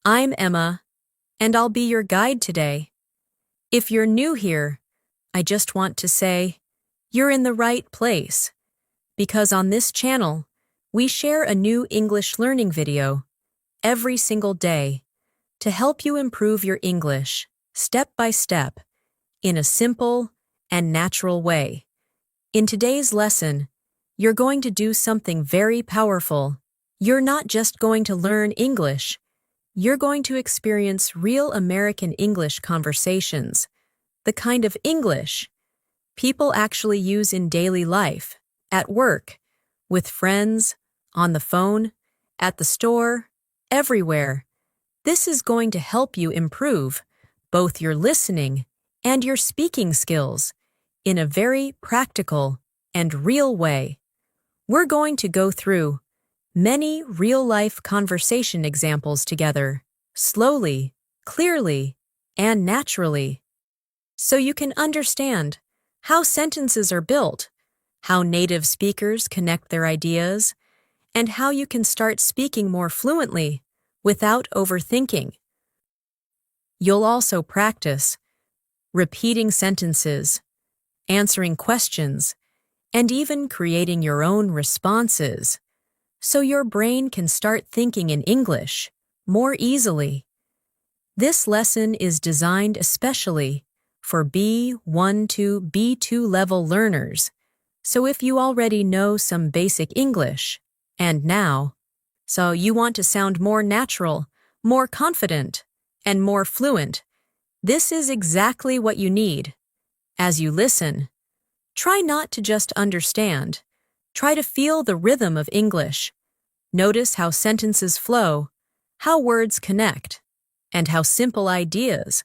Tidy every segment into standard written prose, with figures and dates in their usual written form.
I'm Emma, and I'll be your guide today. If you're new here, I just want to say, you're in the right place, because on this channel, we share a new English learning video every single day to help you improve your English step by step in a simple and natural way. In today's lesson, you're going to do something very powerful. You're not just going to learn English, you're going to experience real American English conversations, the kind of English people actually use in daily life, at work, with friends, on the phone, at the store, everywhere. This is going to help you improve both your listening and your speaking skills in a very practical and real way. We're going to go through many real-life conversation examples together, slowly, clearly, and naturally, so you can understand how sentences are built, how native speakers connect their ideas, and how you can start speaking more fluently without overthinking. You'll also practice repeating sentences, answering questions, and even creating your own responses, so your brain can start thinking in English more easily. This lesson is designed especially for B1 to B2 level learners, so if you already know some basic English, and now, so you want to sound more natural, more confident, and more fluent, this is exactly what you need. As you listen, try not to just understand. Try to feel the rhythm of English. Notice how sentences flow, how words connect, and how simple ideas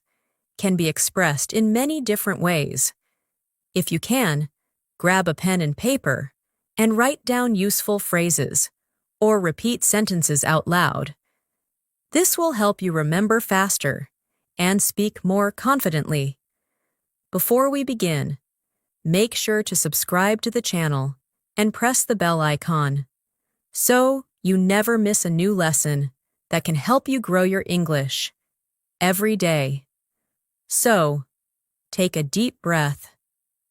can be expressed in many different ways. If you can, grab a pen and paper and write down useful phrases or repeat sentences out loud. This will help you remember faster and speak more confidently. Before we begin, make sure to subscribe to the channel and press the bell icon so you never miss a new lesson that can help you grow your English every day. So, take a deep breath,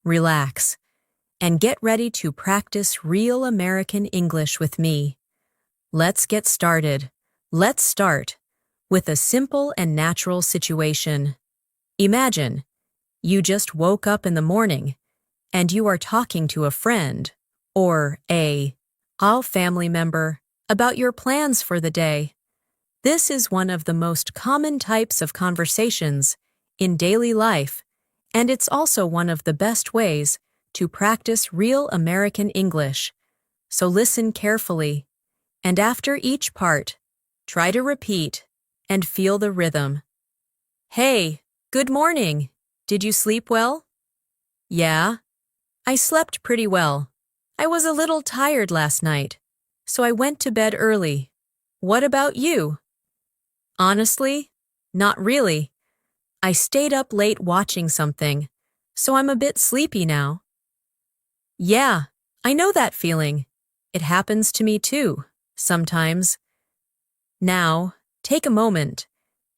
relax, and get ready to practice real American English with me. Let's get started. Let's start with a simple and natural situation. Imagine you just woke up in the morning and you are talking to a friend or a family member about your plans for the day. This is one of the most common types of conversations in daily life, and it's also one of the best ways to practice real American English. So listen carefully, and after each part, try to repeat and feel the rhythm. Hey, good morning. Did you sleep well? Yeah, I slept pretty well. I was a little tired last night, so I went to bed early. What about you? Honestly, not really. I stayed up late watching something, so I'm a bit sleepy now. Yeah, I know that feeling. It happens to me too, sometimes. Now, take a moment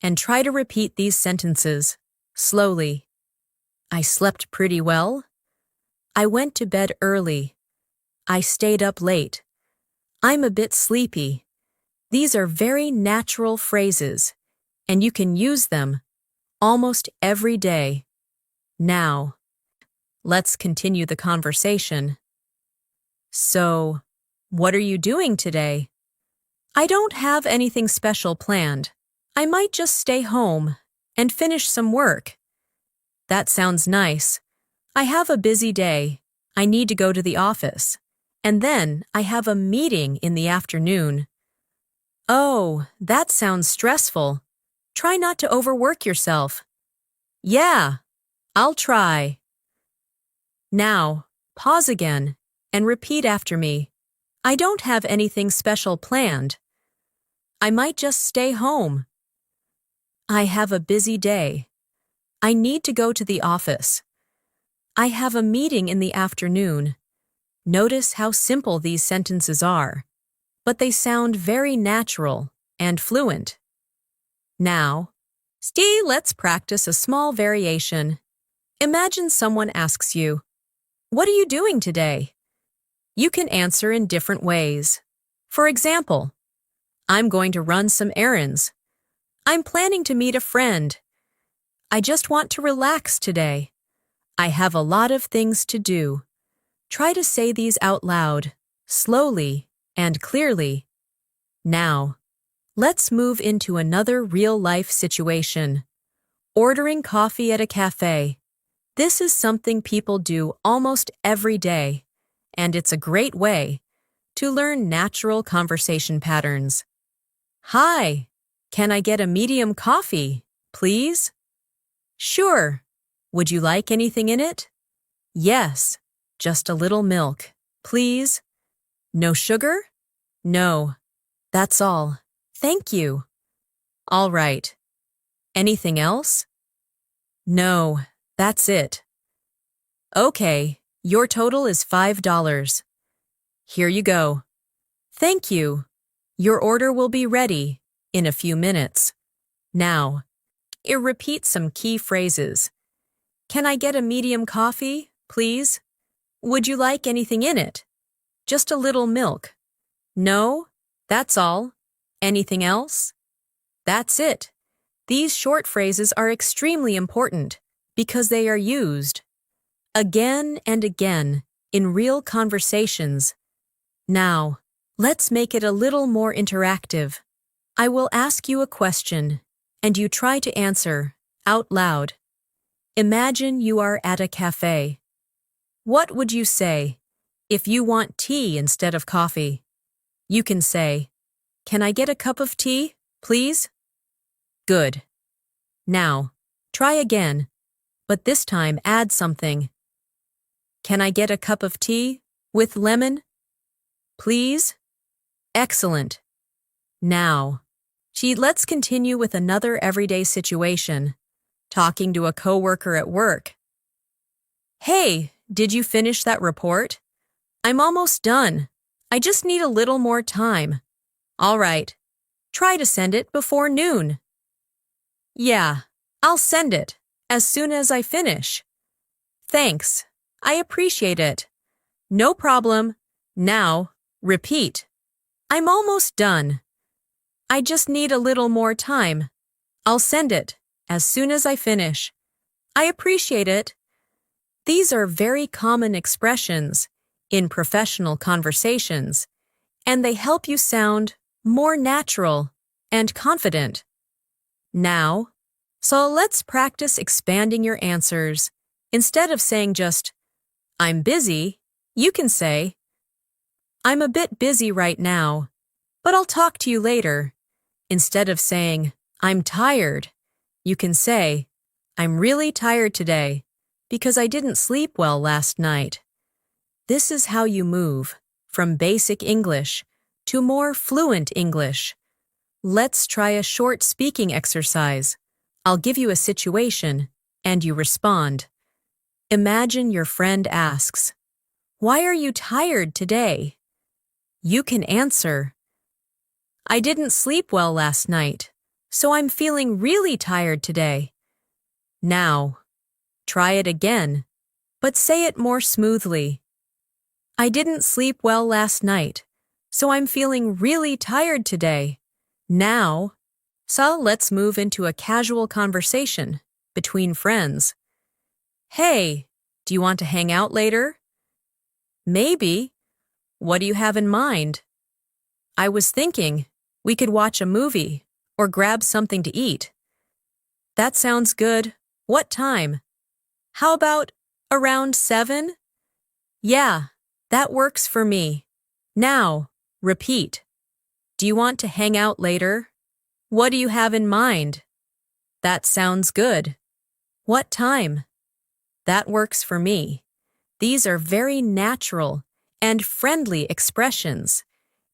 and try to repeat these sentences slowly. I slept pretty well. I went to bed early. I stayed up late. I'm a bit sleepy. These are very natural phrases, and you can use them almost every day. Now, let's continue the conversation. So, what are you doing today? I don't have anything special planned. I might just stay home and finish some work. That sounds nice. I have a busy day. I need to go to the office. And then I have a meeting in the afternoon. Oh, that sounds stressful. Try not to overwork yourself. Yeah, I'll try. Now, pause again and repeat after me. I don't have anything special planned. I might just stay home. I have a busy day. I need to go to the office. I have a meeting in the afternoon. Notice how simple these sentences are, but they sound very natural and fluent. Now, let's practice a small variation. Imagine someone asks you, "What are you doing today?" You can answer in different ways. For example, "I'm going to run some errands." "I'm planning to meet a friend." "I just want to relax today." "I have a lot of things to do." Try to say these out loud, slowly and clearly. Now, let's move into another real-life situation. Ordering coffee at a cafe. This is something people do almost every day, and it's a great way to learn natural conversation patterns. "Hi, can I get a medium coffee, please?" "Sure. Would you like anything in it?" "Yes, just a little milk, please." "No sugar?" "No. That's all. Thank you." "All right. Anything else?" "No, that's it." "Okay, your total is $5. Here you go." "Thank you. Your order will be ready in a few minutes." Now, repeat some key phrases. "Can I get a medium coffee, please?" "Would you like anything in it?" "Just a little milk." "No, that's all." "Anything else?" That's it. These short phrases are extremely important because they are used again and again in real conversations. Now, let's make it a little more interactive. I will ask you a question, and you try to answer out loud. Imagine you are at a cafe. What would you say if you want tea instead of coffee? You can say, "Can I get a cup of tea, please?" Good. Now, try again, but this time add something. "Can I get a cup of tea with lemon, please?" Excellent. Now, let's continue with another everyday situation. Talking to a coworker at work. "Hey, did you finish that report?" "I'm almost done. I just need a little more time." "All right. Try to send it before noon." "Yeah, I'll send it as soon as I finish." "Thanks. I appreciate it." "No problem." Now, repeat. "I'm almost done. I just need a little more time. I'll send it as soon as I finish." "I appreciate it." These are very common expressions in professional conversations, and they help you sound more natural and confident. Now, let's practice expanding your answers. Instead of saying just, "I'm busy," you can say, "I'm a bit busy right now, but I'll talk to you later." Instead of saying, "I'm tired," you can say, "I'm really tired today because I didn't sleep well last night." This is how you move from basic English to more fluent English. Let's try a short speaking exercise. I'll give you a situation, and you respond. Imagine your friend asks, "Why are you tired today?" You can answer, "I didn't sleep well last night, so I'm feeling really tired today." Now, try it again, but say it more smoothly. "I didn't sleep well last night, so I'm feeling really tired today." Now, let's move into a casual conversation between friends. "Hey, do you want to hang out later?" "Maybe. What do you have in mind?" "I was thinking we could watch a movie or grab something to eat." "That sounds good. What time?" "How about around 7?" "Yeah, that works for me." Now, repeat. "Do you want to hang out later?" "What do you have in mind?" "That sounds good." "What time?" "That works for me." These are very natural and friendly expressions,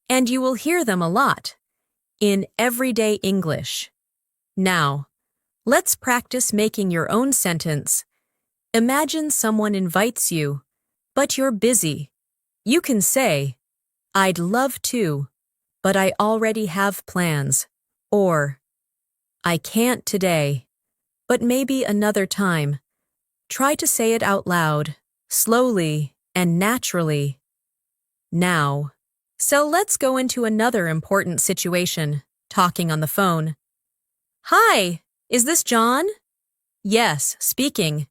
and you will hear them a lot in everyday English. Now, let's practice making your own sentence. Imagine someone invites you, but you're busy. You can say, "I'd love to, but I already have plans," or I can't today, but maybe another time. Try to say it out loud, slowly and naturally. Now. So let's go into another important situation, talking on the phone. Hi, is this John? Yes, speaking.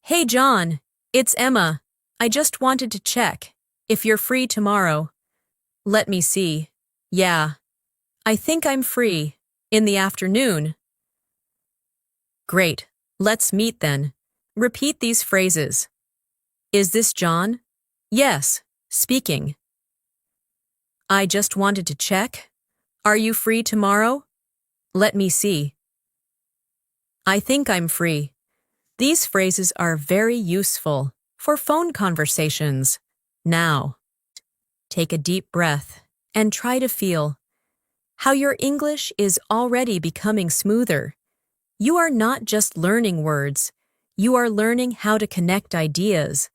Hey John, it's Emma. I just wanted to check if you're free tomorrow. Let me see. Yeah, I think I'm free. In the afternoon. Great. Let's meet then. Repeat these phrases. Is this John? Yes, speaking. I just wanted to check. Are you free tomorrow? Let me see. I think I'm free. These phrases are very useful for phone conversations. Now, take a deep breath and try to feel how your English is already becoming smoother. You are not just learning words, you are learning how to connect ideas,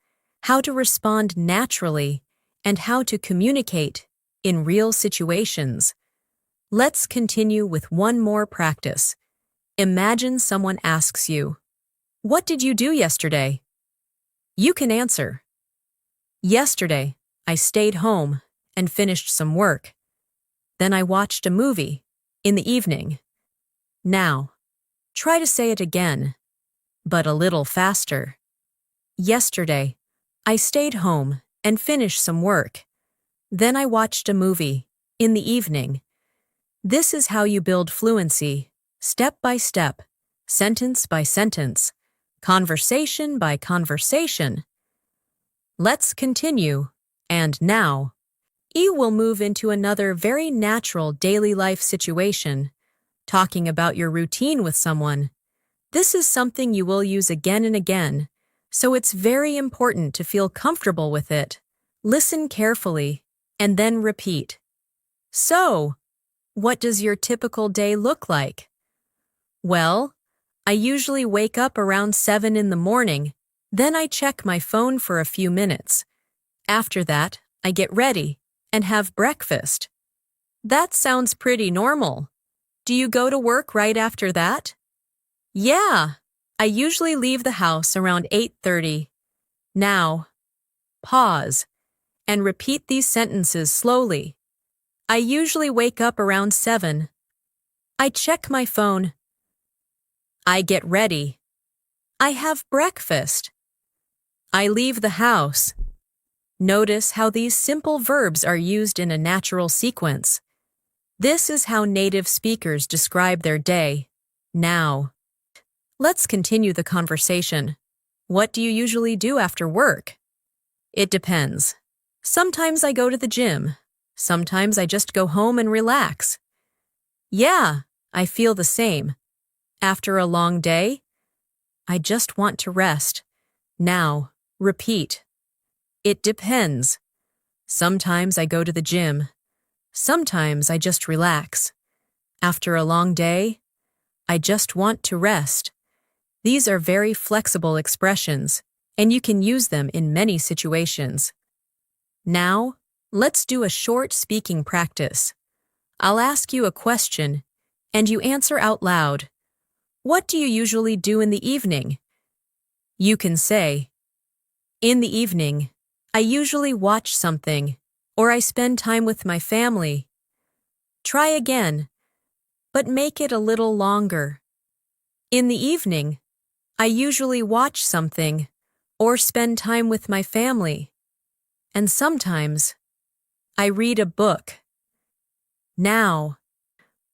how to respond naturally, and how to communicate in real situations. Let's continue with one more practice. Imagine someone asks you, "What did you do yesterday?" You can answer, "Yesterday, I stayed home and finished some work. Then I watched a movie in the evening." Now, try to say it again, but a little faster. Yesterday, I stayed home and finished some work. Then I watched a movie in the evening. This is how you build fluency, step by step, sentence by sentence, conversation by conversation. Let's continue, and now, you will move into another very natural daily life situation, talking about your routine with someone. This is something you will use again and again, so it's very important to feel comfortable with it. Listen carefully, and then repeat. So, what does your typical day look like? Well, I usually wake up around 7 in the morning, then I check my phone for a few minutes. After that, I get ready and have breakfast. That sounds pretty normal. Do you go to work right after that? Yeah, I usually leave the house around 8:30. Now, pause and repeat these sentences slowly. I usually wake up around 7. I check my phone. I get ready. I have breakfast. I leave the house. Notice how these simple verbs are used in a natural sequence. This is how native speakers describe their day. Now, let's continue the conversation. What do you usually do after work? It depends. Sometimes I go to the gym. Sometimes I just go home and relax. Yeah, I feel the same. After a long day, I just want to rest. Now, repeat. It depends. Sometimes I go to the gym. Sometimes I just relax. After a long day, I just want to rest. These are very flexible expressions, and you can use them in many situations. Now, let's do a short speaking practice. I'll ask you a question, and you answer out loud. What do you usually do in the evening? You can say, in the evening, I usually watch something, or I spend time with my family. Try again, but make it a little longer. In the evening, I usually watch something, or spend time with my family. And sometimes, I read a book. Now,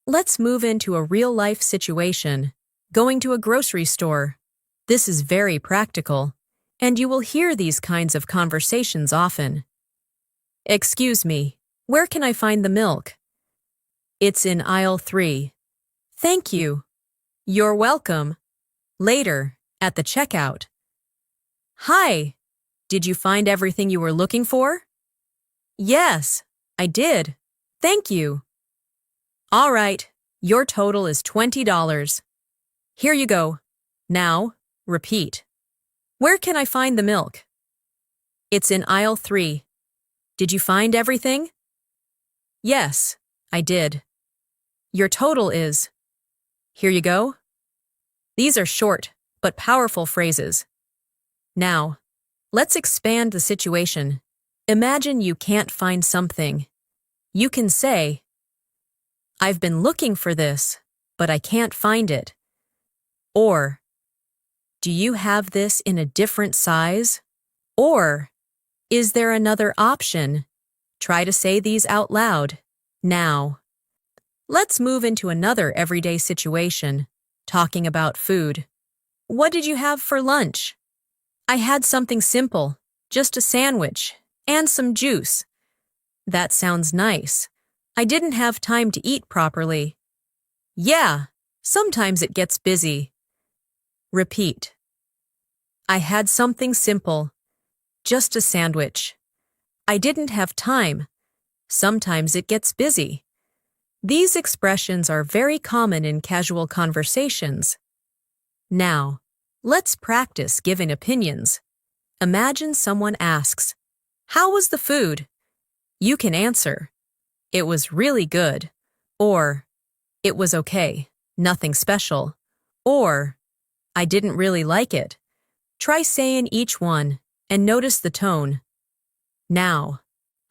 let's move into a real-life situation, going to a grocery store. This is very practical, and you will hear these kinds of conversations often. Excuse me, where can I find the milk? It's in aisle 3. Thank you. You're welcome. Later, at the checkout. Hi, did you find everything you were looking for? Yes, I did. Thank you. All right, your total is $20. Here you go. Now, repeat. Where can I find the milk? It's in aisle 3. Did you find everything? Yes, I did. Your total is. Here you go. These are short but powerful phrases. Now, let's expand the situation. Imagine you can't find something. You can say, I've been looking for this, but I can't find it. Or, do you have this in a different size? Or, is there another option? Try to say these out loud. Now, let's move into another everyday situation, talking about food. What did you have for lunch? I had something simple, just a sandwich and some juice. That sounds nice. I didn't have time to eat properly. Yeah, sometimes it gets busy. Repeat. I had something simple, just a sandwich. I didn't have time. Sometimes it gets busy. These expressions are very common in casual conversations. Now, let's practice giving opinions. Imagine someone asks, How was the food? You can answer, It was really good, or It was okay, nothing special, or I didn't really like it. Try saying each one and notice the tone. Now,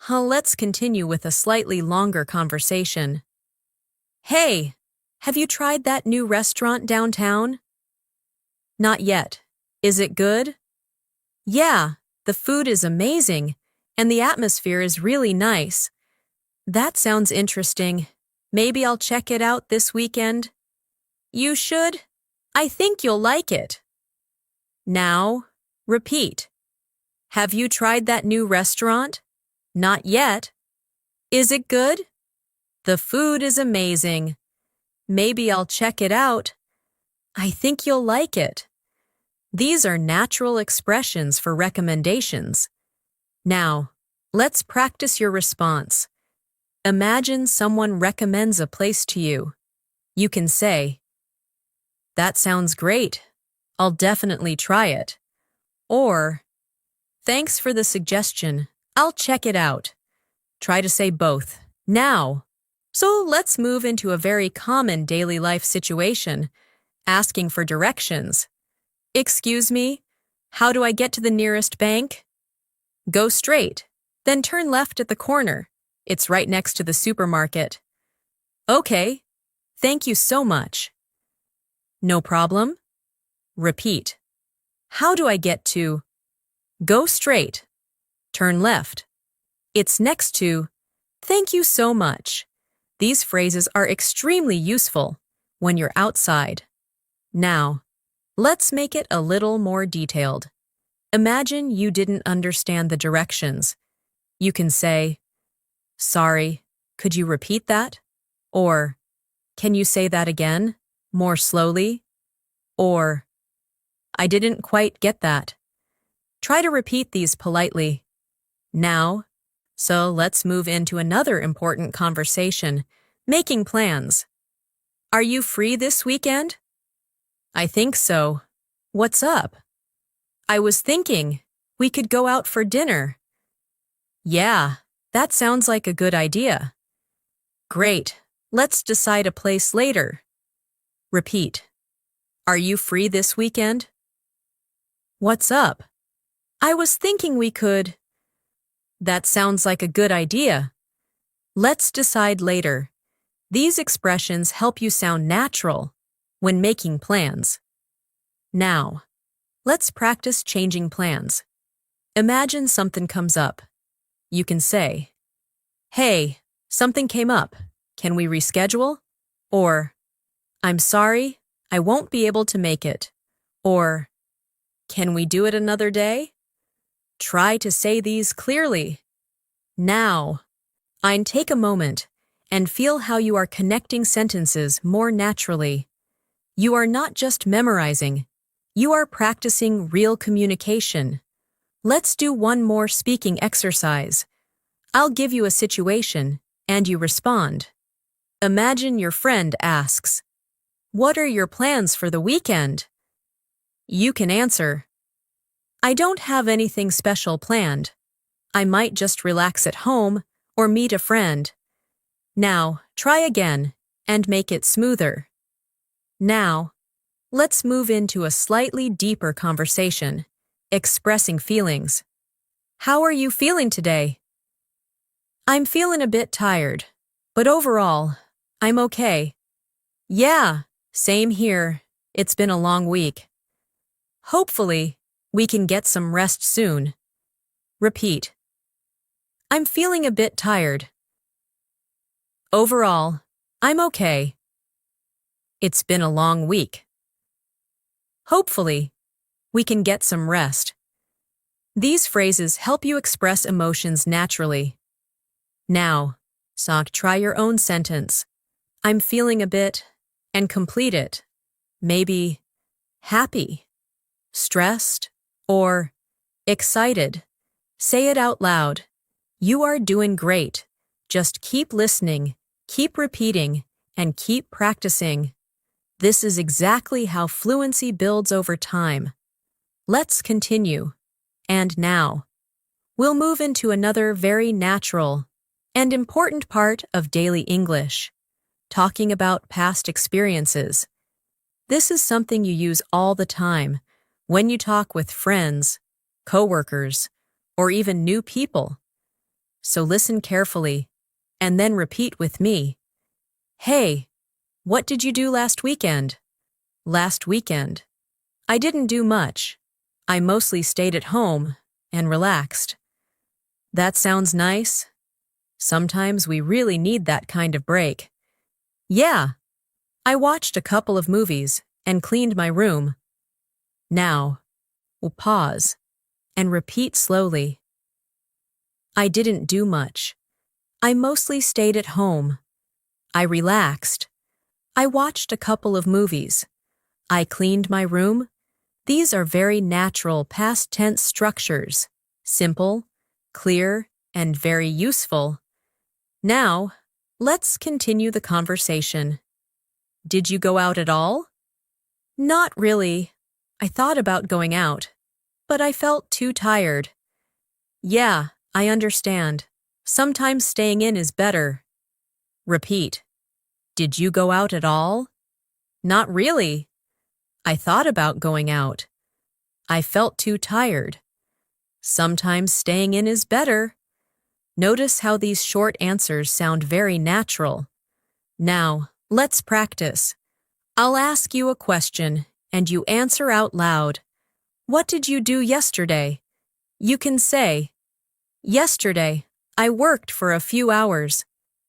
let's continue with a slightly longer conversation. Hey, have you tried that new restaurant downtown? Not yet. Is it good? Yeah, the food is amazing, and the atmosphere is really nice. That sounds interesting. Maybe I'll check it out this weekend. You should. I think you'll like it. Now, repeat. Have you tried that new restaurant? Not yet. Is it good? The food is amazing. Maybe I'll check it out. I think you'll like it. These are natural expressions for recommendations. Now, let's practice your response. Imagine someone recommends a place to you. You can say, That sounds great. I'll definitely try it. Or, Thanks for the suggestion. I'll check it out. Try to say both. Now. So let's move into a very common daily life situation, asking for directions. Excuse me, how do I get to the nearest bank? Go straight, then turn left at the corner. It's right next to the supermarket. Okay, thank you so much. No problem. Repeat. How do I get to? Go straight. Turn left. It's next to. Thank you so much. These phrases are extremely useful when you're outside. Now, let's make it a little more detailed. Imagine you didn't understand the directions. You can say, Sorry, could you repeat that? Or, Can you say that again, more slowly? Or, I didn't quite get that. Try to repeat these politely. Now, so let's move into another important conversation, making plans. Are you free this weekend? I think so. What's up? I was thinking we could go out for dinner. Yeah, that sounds like a good idea. Great, let's decide a place later. Repeat. Are you free this weekend? What's up? I was thinking we could. That sounds like a good idea. Let's decide later. These expressions help you sound natural when making plans. Now, let's practice changing plans. Imagine something comes up. You can say, Hey, something came up. Can we reschedule? Or, I'm sorry, I won't be able to make it. Or, Can we do it another day? Try to say these clearly. Now, take a moment and feel how you are connecting sentences more naturally. You are not just memorizing, you are practicing real communication. Let's do one more speaking exercise. I'll give you a situation, and you respond. Imagine your friend asks, What are your plans for the weekend? You can answer, I don't have anything special planned. I might just relax at home or meet a friend. Now, try again and make it smoother. Now, let's move into a slightly deeper conversation, expressing feelings. How are you feeling today? I'm feeling a bit tired, but overall, I'm okay. Yeah, same here. It's been a long week. Hopefully, we can get some rest soon. Repeat. I'm feeling a bit tired. Overall, I'm okay. It's been a long week. Hopefully, we can get some rest. These phrases help you express emotions naturally. Now, try your own sentence. I'm feeling a bit, and complete it. Maybe happy, stressed, or excited. Say it out loud. You are doing great. Just keep listening, keep repeating, and keep practicing. This is exactly how fluency builds over time. Let's continue. And now, we'll move into another very natural and important part of daily English, talking about past experiences. This is something you use all the time when you talk with friends, coworkers, or even new people. So listen carefully and then repeat with me. Hey, what did you do last weekend? Last weekend. I didn't do much. I mostly stayed at home and relaxed. That sounds nice. Sometimes we really need that kind of break. Yeah, I watched a couple of movies and cleaned my room. Now, we'll pause and repeat slowly. I didn't do much. I mostly stayed at home. I relaxed. I watched a couple of movies. I cleaned my room. These are very natural past tense structures, simple, clear, and very useful. Now, let's continue the conversation. Did you go out at all? Not really. I thought about going out, but I felt too tired. Yeah, I understand. Sometimes staying in is better. Repeat. Did you go out at all? Not really. I thought about going out. I felt too tired. Sometimes staying in is better. Notice how these short answers sound very natural. Now, let's practice. I'll ask you a question, and you answer out loud. What did you do yesterday? You can say, yesterday, I worked for a few hours.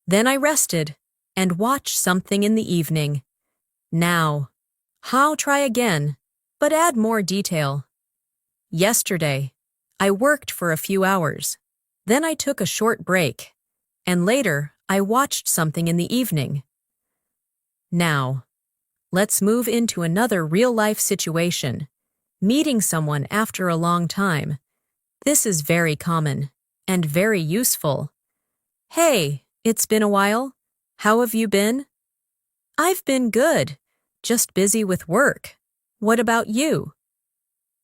Then I rested and watched something in the evening. Now, try again, but add more detail. Yesterday, I worked for a few hours. Then I took a short break, and later I watched something in the evening. Now, let's move into another real-life situation, meeting someone after a long time. This is very common and very useful. Hey, it's been a while. How have you been? I've been good, just busy with work. What about you?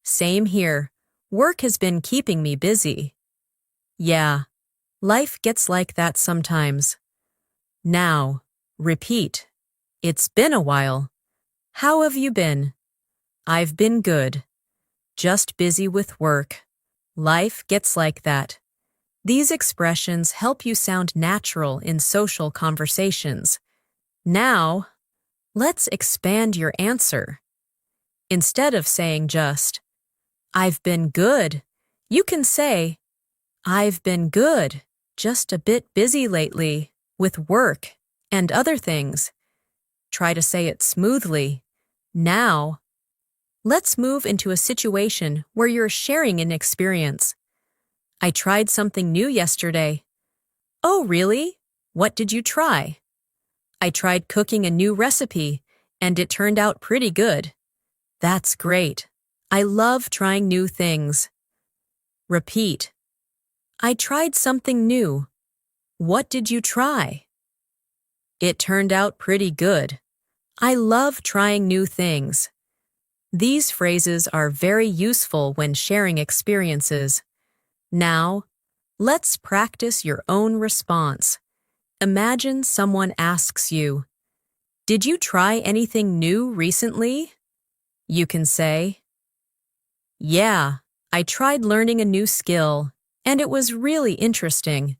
Same here. Work has been keeping me busy. Yeah, life gets like that sometimes. Now, repeat. It's been a while. How have you been? I've been good. Just busy with work. Life gets like that. These expressions help you sound natural in social conversations. Now, let's expand your answer. Instead of saying just, I've been good, you can say, I've been good, just a bit busy lately with work and other things. Try to say it smoothly. Now, let's move into a situation where you're sharing an experience. I tried something new yesterday. Oh, really? What did you try? I tried cooking a new recipe, and it turned out pretty good. That's great. I love trying new things. Repeat. I tried something new. What did you try? It turned out pretty good. I love trying new things. These phrases are very useful when sharing experiences. Now, let's practice your own response. Imagine someone asks you, Did you try anything new recently? You can say, yeah, I tried learning a new skill, and it was really interesting.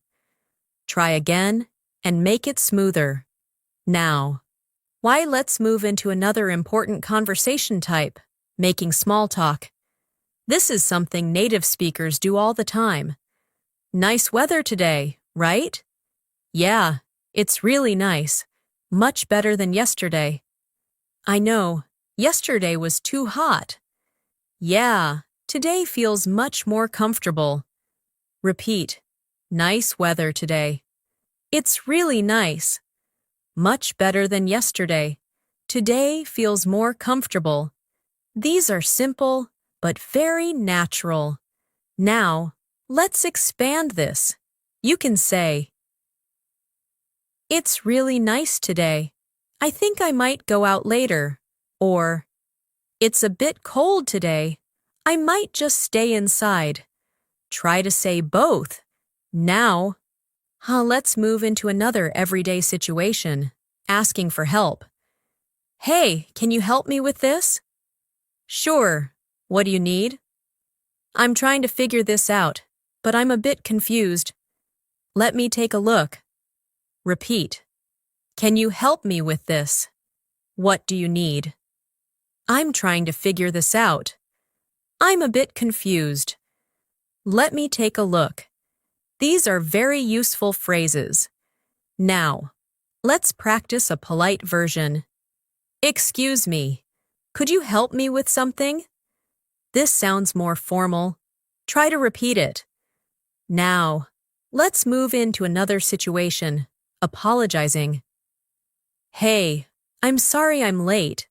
Try again and make it smoother. Now, let's move into another important conversation type, making small talk. This is something native speakers do all the time. Nice weather today, right? Yeah, it's really nice. Much better than yesterday. I know, yesterday was too hot. Yeah, today feels much more comfortable. Repeat, nice weather today. It's really nice. Much better than yesterday. Today feels more comfortable. These are simple, but very natural. Now, let's expand this. You can say, it's really nice today. I think I might go out later. Or, it's a bit cold today. I might just stay inside. Try to say both. Now, let's move into another everyday situation, asking for help. Hey, can you help me with this? Sure. What do you need? I'm trying to figure this out, but I'm a bit confused. Let me take a look. Repeat. Can you help me with this? What do you need? I'm trying to figure this out. I'm a bit confused. Let me take a look. These are very useful phrases. Now, let's practice a polite version. Excuse me. Could you help me with something? This sounds more formal. Try to repeat it. Now, let's move into another situation, apologizing. Hey, I'm sorry I'm late.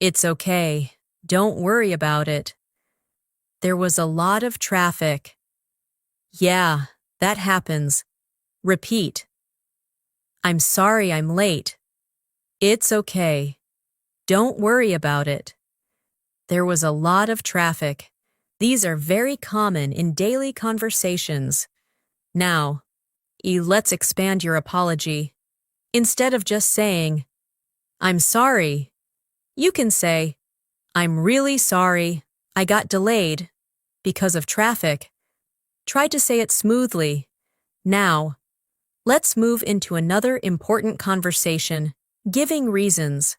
It's okay. Don't worry about it. There was a lot of traffic. Yeah, that happens. Repeat. I'm sorry I'm late. It's okay. Don't worry about it. There was a lot of traffic. These are very common in daily conversations. Now, let's expand your apology. Instead of just saying, I'm sorry, you can say, I'm really sorry. I got delayed because of traffic. Try to say it smoothly. Now, let's move into another important conversation, giving reasons.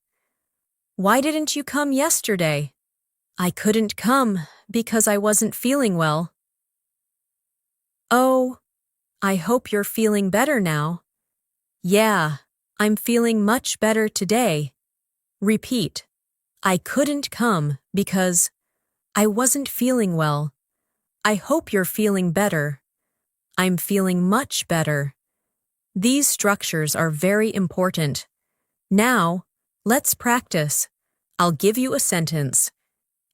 Why didn't you come yesterday? I couldn't come because I wasn't feeling well. Oh, I hope you're feeling better now. Yeah, I'm feeling much better today. Repeat. I couldn't come because I wasn't feeling well. I hope you're feeling better. I'm feeling much better. These structures are very important. Now, let's practice. I'll give you a sentence,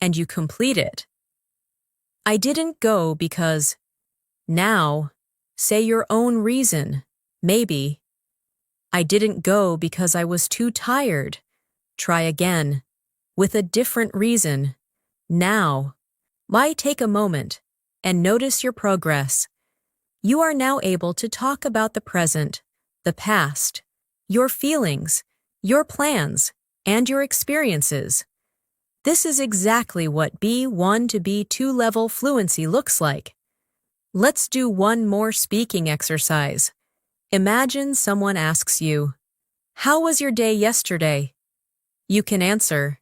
and you complete it. I didn't go because. Now, say your own reason. Maybe. I didn't go because I was too tired. Try again. With a different reason. Now. Why take a moment and notice your progress. You are now able to talk about the present, the past, your feelings, your plans, and your experiences. This is exactly what B1 to B2 level fluency looks like. Let's do one more speaking exercise. Imagine someone asks you, how was your day yesterday? You can answer,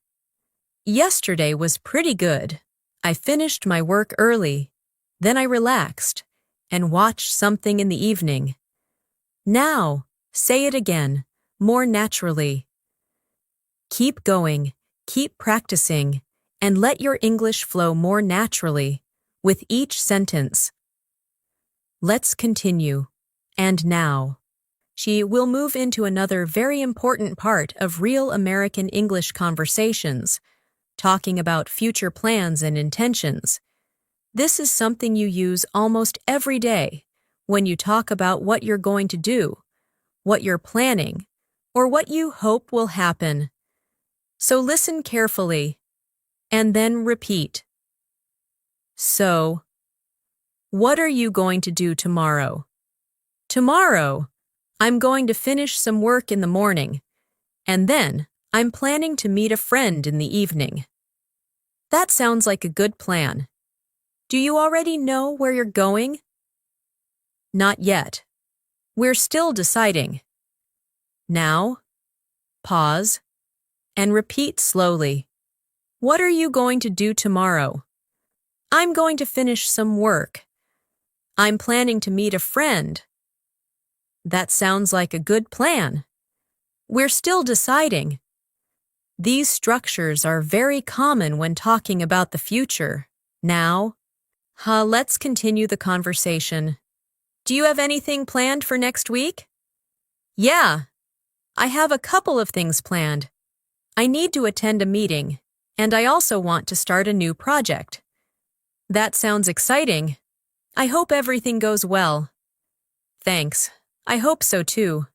yesterday was pretty good. I finished my work early. Then I relaxed and watched something in the evening. Now, say it again, more naturally. Keep going, keep practicing, and let your English flow more naturally with each sentence. Let's continue. And now, she will move into another very important part of real American English conversations, talking about future plans and intentions. This is something you use almost every day when you talk about what you're going to do, what you're planning, or what you hope will happen. So listen carefully, and then repeat. So, what are you going to do tomorrow? Tomorrow, I'm going to finish some work in the morning. And then, I'm planning to meet a friend in the evening. That sounds like a good plan. Do you already know where you're going? Not yet. We're still deciding. Now, pause, and repeat slowly. What are you going to do tomorrow? I'm going to finish some work. I'm planning to meet a friend. That sounds like a good plan. We're still deciding. These structures are very common when talking about the future. Now, let's continue the conversation. Do you have anything planned for next week? Yeah, I have a couple of things planned. I need to attend a meeting, and I also want to start a new project. That sounds exciting. I hope everything goes well. Thanks. I hope so too.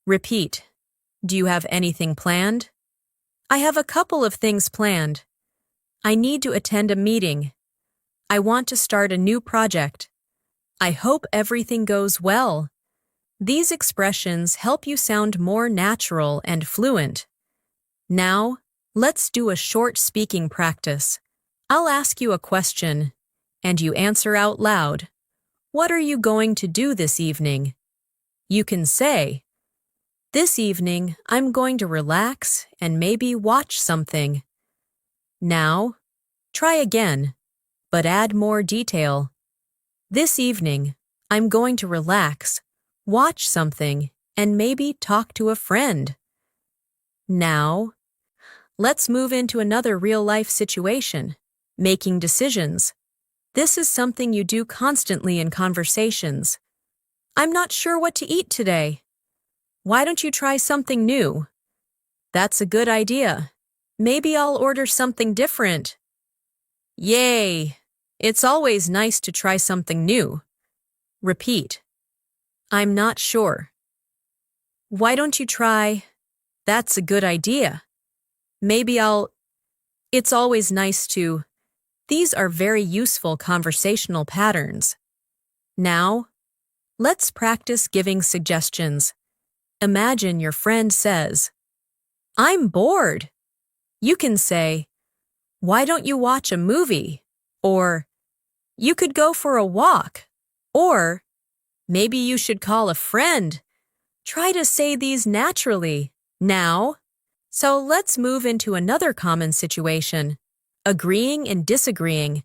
Repeat. Do you have anything planned? I have a couple of things planned. I need to attend a meeting. I want to start a new project. I hope everything goes well. These expressions help you sound more natural and fluent. Now, let's do a short speaking practice. I'll ask you a question, and you answer out loud. What are you going to do this evening? You can say, "This evening, I'm going to relax and maybe watch something." Now, try again, but add more detail. This evening, I'm going to relax, watch something, and maybe talk to a friend. Now, let's move into another real-life situation, making decisions. This is something you do constantly in conversations. I'm not sure what to eat today. Why don't you try something new? That's a good idea. Maybe I'll order something different. Yay! It's always nice to try something new. Repeat. I'm not sure. Why don't you try? That's a good idea. Maybe It's always nice to. These are very useful conversational patterns. Now, let's practice giving suggestions. Imagine your friend says, "I'm bored." You can say, "Why don't you watch a movie?" Or, "You could go for a walk." Or, "Maybe you should call a friend." Try to say these naturally. Now, so let's move into another common situation, agreeing and disagreeing.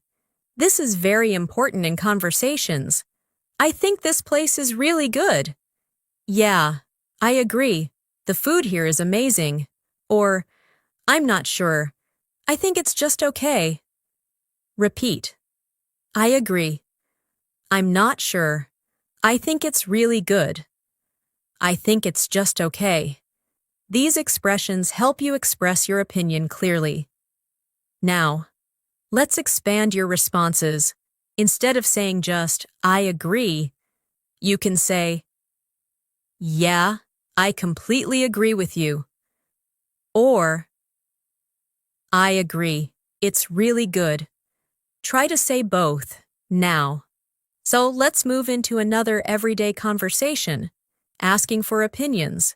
This is very important in conversations. I think this place is really good. Yeah, I agree. The food here is amazing. Or, I'm not sure. I think it's just okay. Repeat. I agree. I'm not sure. I think it's really good. I think it's just okay. These expressions help you express your opinion clearly. Now, let's expand your responses. Instead of saying just, "I agree," you can say, "Yeah, I completely agree with you." Or, "I agree. It's really good." Try to say both, now. So let's move into another everyday conversation, asking for opinions.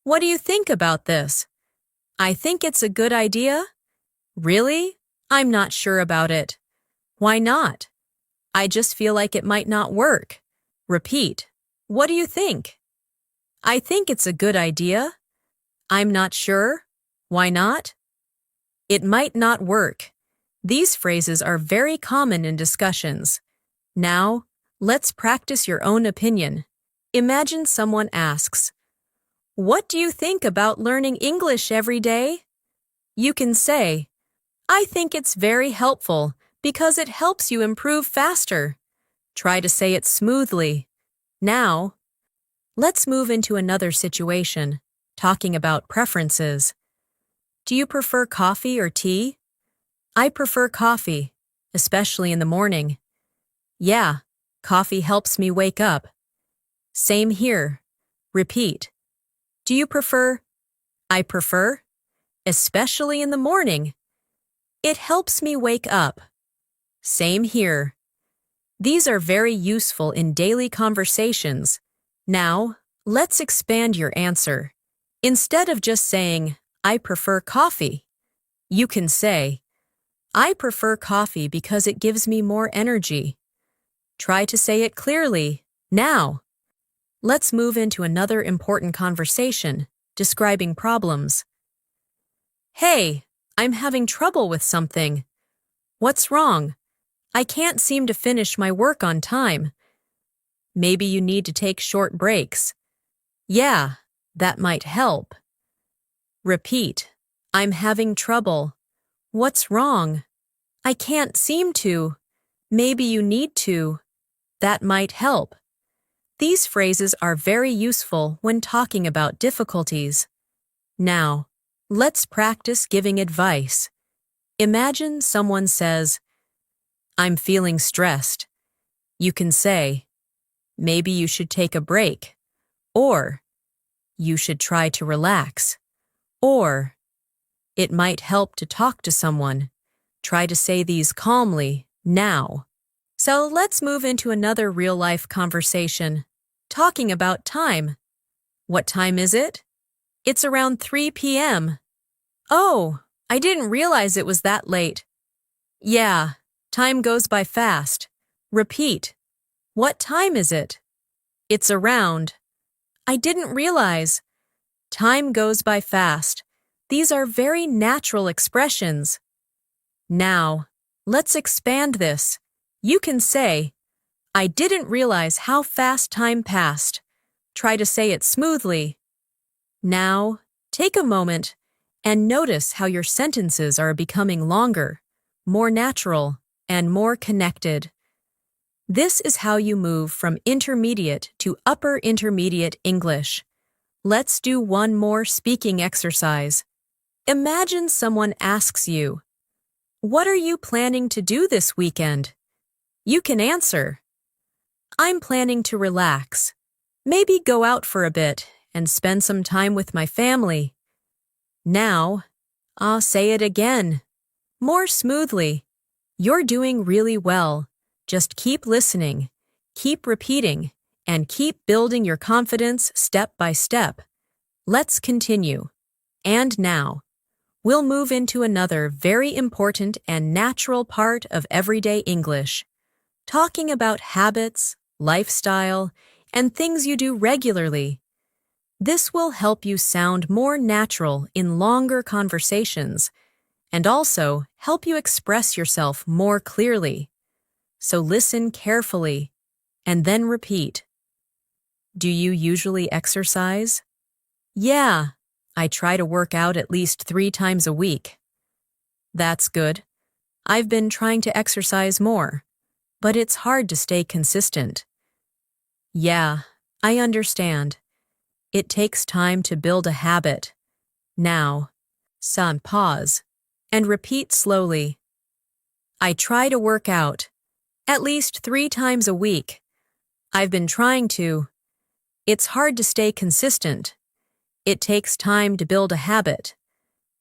What do you think about this? I think it's a good idea. Really? I'm not sure about it. Why not? I just feel like it might not work. Repeat. What do you think? I think it's a good idea. I'm not sure. Why not? It might not work. These phrases are very common in discussions. Now, let's practice your own opinion. Imagine someone asks, "What do you think about learning English every day?" You can say, "I think it's very helpful because it helps you improve faster." Try to say it smoothly. Now, let's move into another situation, talking about preferences. Do you prefer coffee or tea? I prefer coffee, especially in the morning. Yeah, coffee helps me wake up. Same here. Repeat. Do you prefer? I prefer, especially in the morning. It helps me wake up. Same here. These are very useful in daily conversations. Now, let's expand your answer. Instead of just saying, I prefer coffee, you can say, I prefer coffee because it gives me more energy. Try to say it clearly, now. Let's move into another important conversation, describing problems. Hey, I'm having trouble with something. What's wrong? I can't seem to finish my work on time. Maybe you need to take short breaks. Yeah, that might help. Repeat, I'm having trouble. What's wrong? I can't seem to. Maybe you need to. That might help. These phrases are very useful when talking about difficulties. Now, let's practice giving advice. Imagine someone says, I'm feeling stressed. You can say, maybe you should take a break, or you should try to relax, or it might help to talk to someone. Try to say these calmly, now. So let's move into another real-life conversation, talking about time. What time is it? It's around 3 p.m. Oh, I didn't realize it was that late. Yeah, time goes by fast. Repeat. What time is it? It's around. I didn't realize. Time goes by fast. These are very natural expressions. Now, let's expand this. You can say, I didn't realize how fast time passed. Try to say it smoothly. Now, take a moment and notice how your sentences are becoming longer, more natural, and more connected. This is how you move from intermediate to upper intermediate English. Let's do one more speaking exercise. Imagine someone asks you, what are you planning to do this weekend? You can answer, I'm planning to relax. Maybe go out for a bit and spend some time with my family. Now, I'll say it again, more smoothly. You're doing really well. Just keep listening, keep repeating, and keep building your confidence step by step. Let's continue. And now, we'll move into another very important and natural part of everyday English, talking about habits, lifestyle, and things you do regularly. This will help you sound more natural in longer conversations and also help you express yourself more clearly. So listen carefully and then repeat. Do you usually exercise? Yeah, I try to work out at least 3 times a week. That's good. I've been trying to exercise more, but it's hard to stay consistent. Yeah, I understand. It takes time to build a habit. Now, pause and repeat slowly. I try to work out at least 3 times a week. I've been trying to. It's hard to stay consistent. It takes time to build a habit.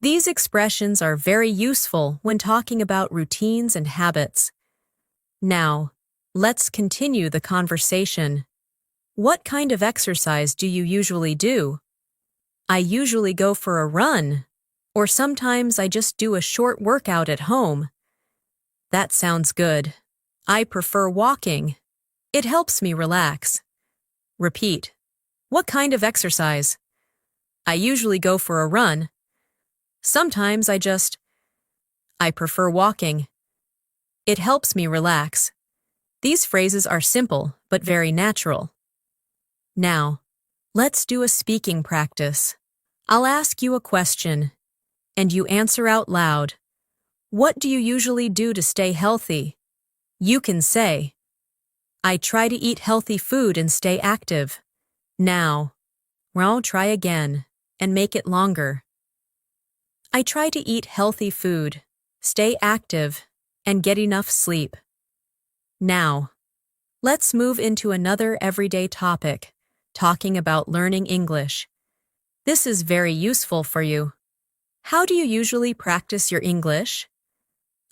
These expressions are very useful when talking about routines and habits. Now, let's continue the conversation. What kind of exercise do you usually do? I usually go for a run, or sometimes I just do a short workout at home. That sounds good. I prefer walking. It helps me relax. Repeat. What kind of exercise? I usually go for a run. Sometimes I prefer walking. It helps me relax. These phrases are simple but very natural. Now, let's do a speaking practice. I'll ask you a question, and you answer out loud. What do you usually do to stay healthy? You can say, I try to eat healthy food and stay active. Now, I'll try again and make it longer. I try to eat healthy food, stay active, and get enough sleep. Now, let's move into another everyday topic, talking about learning English. This is very useful for you. How do you usually practice your English?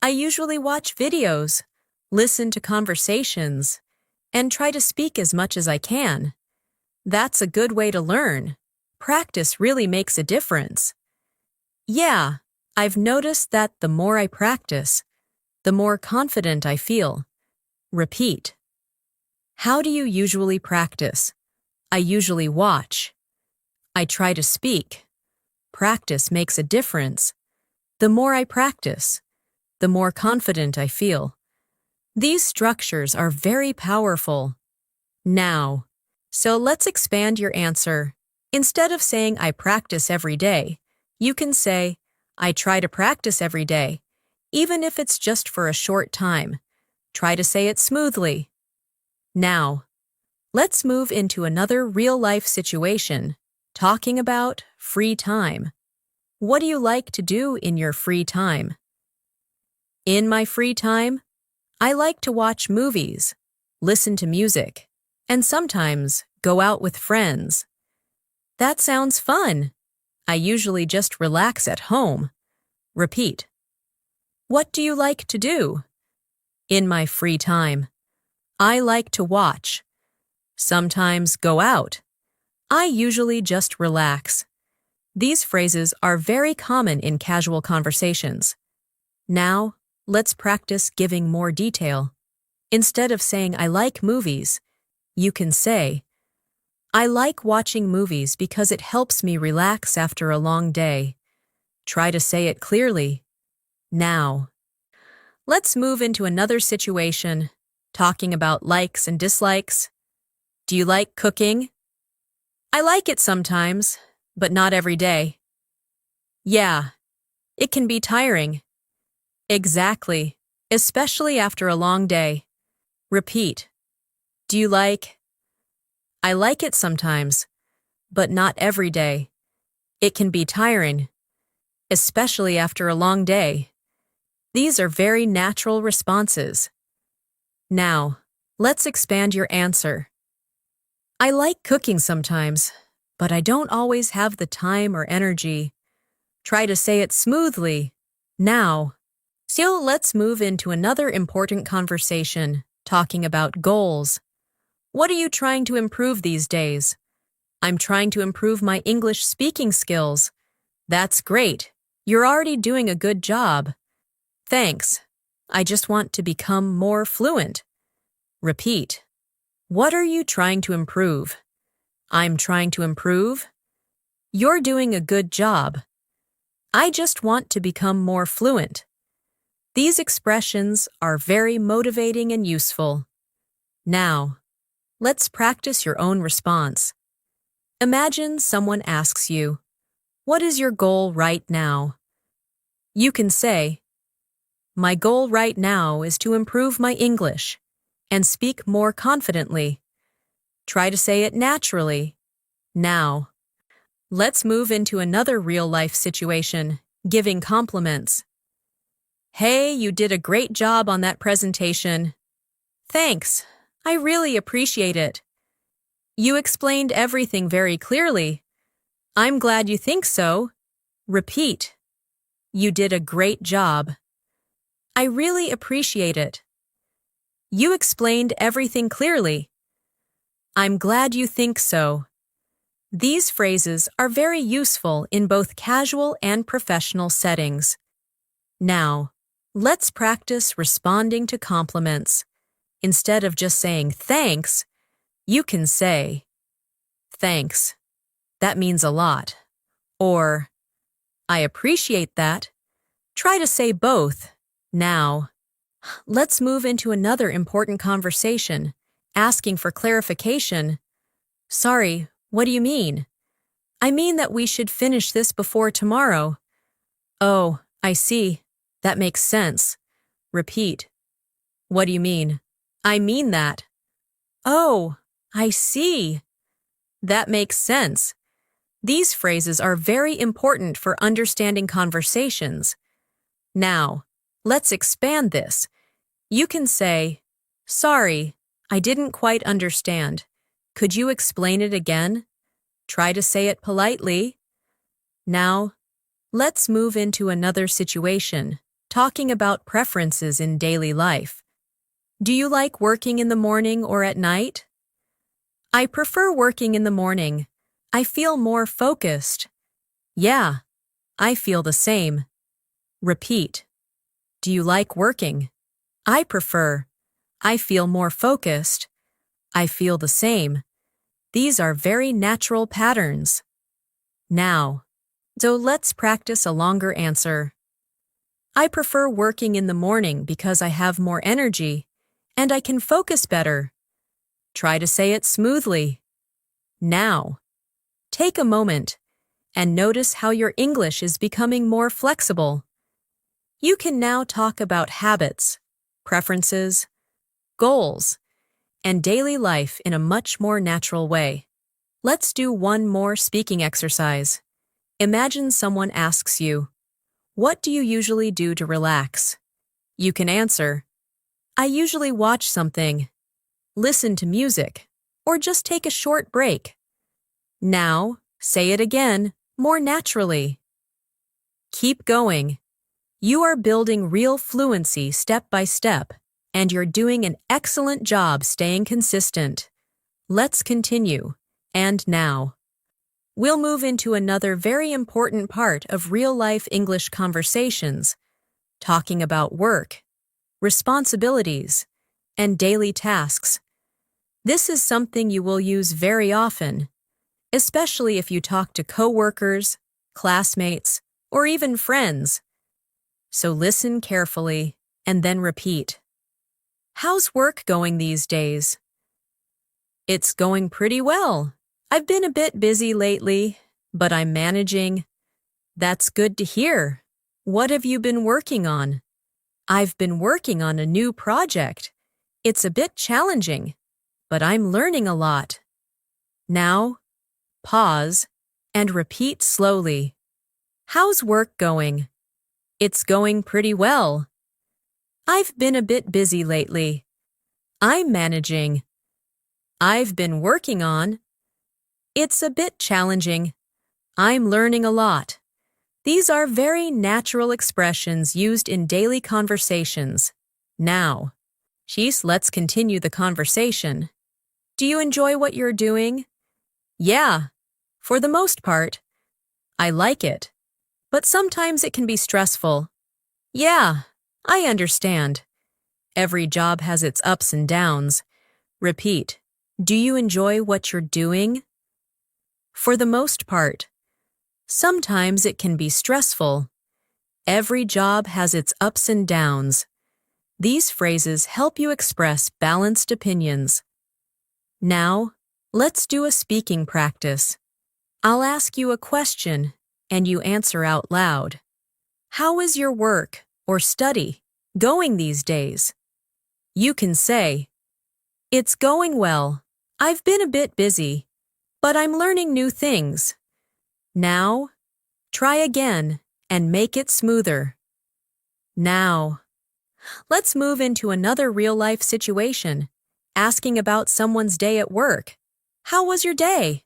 I usually watch videos, listen to conversations, and try to speak as much as I can. That's a good way to learn. Practice really makes a difference. Yeah, I've noticed that the more I practice, the more confident I feel. Repeat. How do you usually practice? I usually watch. I try to speak. Practice makes a difference. The more I practice, the more confident I feel. These structures are very powerful. Now, so let's expand your answer. Instead of saying I practice every day, you can say I try to practice every day, even if it's just for a short time. Try to say it smoothly. Now, let's move into another real-life situation, talking about free time. What do you like to do in your free time? In my free time, I like to watch movies, listen to music, and sometimes go out with friends. That sounds fun. I usually just relax at home. Repeat. What do you like to do? In my free time, I like to watch. Sometimes go out. I usually just relax. These phrases are very common in casual conversations. Now, let's practice giving more detail. Instead of saying I like movies, you can say, I like watching movies because it helps me relax after a long day. Try to say it clearly. Now, let's move into another situation, talking about likes and dislikes. Do you like cooking? I like it sometimes, but not every day. Yeah, it can be tiring. Exactly, especially after a long day. Repeat. Do you like? I like it sometimes, but not every day. It can be tiring, especially after a long day. These are very natural responses. Now, let's expand your answer. I like cooking sometimes, but I don't always have the time or energy. Try to say it smoothly. Now, so let's move into another important conversation, talking about goals. What are you trying to improve these days? I'm trying to improve my English speaking skills. That's great. You're already doing a good job. Thanks. I just want to become more fluent. Repeat. What are you trying to improve? I'm trying to improve. You're doing a good job. I just want to become more fluent. These expressions are very motivating and useful. Now, let's practice your own response. Imagine someone asks you, what is your goal right now? You can say, my goal right now is to improve my English and speak more confidently. Try to say it naturally. Now, let's move into another real-life situation, giving compliments. Hey, you did a great job on that presentation. Thanks. I really appreciate it. You explained everything very clearly. I'm glad you think so. Repeat. You did a great job. I really appreciate it. You explained everything clearly. I'm glad you think so. These phrases are very useful in both casual and professional settings. Now, let's practice responding to compliments. Instead of just saying thanks, you can say, thanks. That means a lot. Or, I appreciate that. Try to say both. Now, let's move into another important conversation, asking for clarification. Sorry, what do you mean? I mean that we should finish this before tomorrow. Oh, I see. That makes sense. Repeat. What do you mean? I mean that. Oh, I see. That makes sense. These phrases are very important for understanding conversations. Now, let's expand this. You can say, sorry, I didn't quite understand. Could you explain it again? Try to say it politely. Now, let's move into another situation, talking about preferences in daily life. Do you like working in the morning or at night? I prefer working in the morning. I feel more focused. Yeah, I feel the same. Repeat. Do you like working? I prefer. I feel more focused. I feel the same. These are very natural patterns. Now, so let's practice a longer answer. I prefer working in the morning because I have more energy and I can focus better. Try to say it smoothly. Now, take a moment and notice how your English is becoming more flexible. You can now talk about habits, preferences, goals, and daily life in a much more natural way. Let's do one more speaking exercise. Imagine someone asks you, "What do you usually do to relax?" You can answer, "I usually watch something, listen to music, or just take a short break." Now, say it again, more naturally. Keep going. You are building real fluency step by step, and you're doing an excellent job staying consistent. Let's continue. And now, we'll move into another very important part of real-life English conversations, talking about work, responsibilities, and daily tasks. This is something you will use very often, especially if you talk to coworkers, classmates, or even friends. So listen carefully and then repeat. How's work going these days? It's going pretty well. I've been a bit busy lately, but I'm managing. That's good to hear. What have you been working on? I've been working on a new project. It's a bit challenging, but I'm learning a lot. Now, pause and repeat slowly. How's work going? It's going pretty well. I've been a bit busy lately. I'm managing. I've been working on. It's a bit challenging. I'm learning a lot. These are very natural expressions used in daily conversations. Now, let's continue the conversation. Do you enjoy what you're doing? Yeah, for the most part. I like it. But sometimes it can be stressful. Yeah, I understand. Every job has its ups and downs. Repeat. Do you enjoy what you're doing? For the most part. Sometimes it can be stressful. Every job has its ups and downs. These phrases help you express balanced opinions. Now, let's do a speaking practice. I'll ask you a question, and you answer out loud. How is your work or study going these days? You can say, "It's going well. I've been a bit busy, but I'm learning new things." Now, try again and make it smoother. Now, let's move into another real-life situation, asking about someone's day at work. How was your day?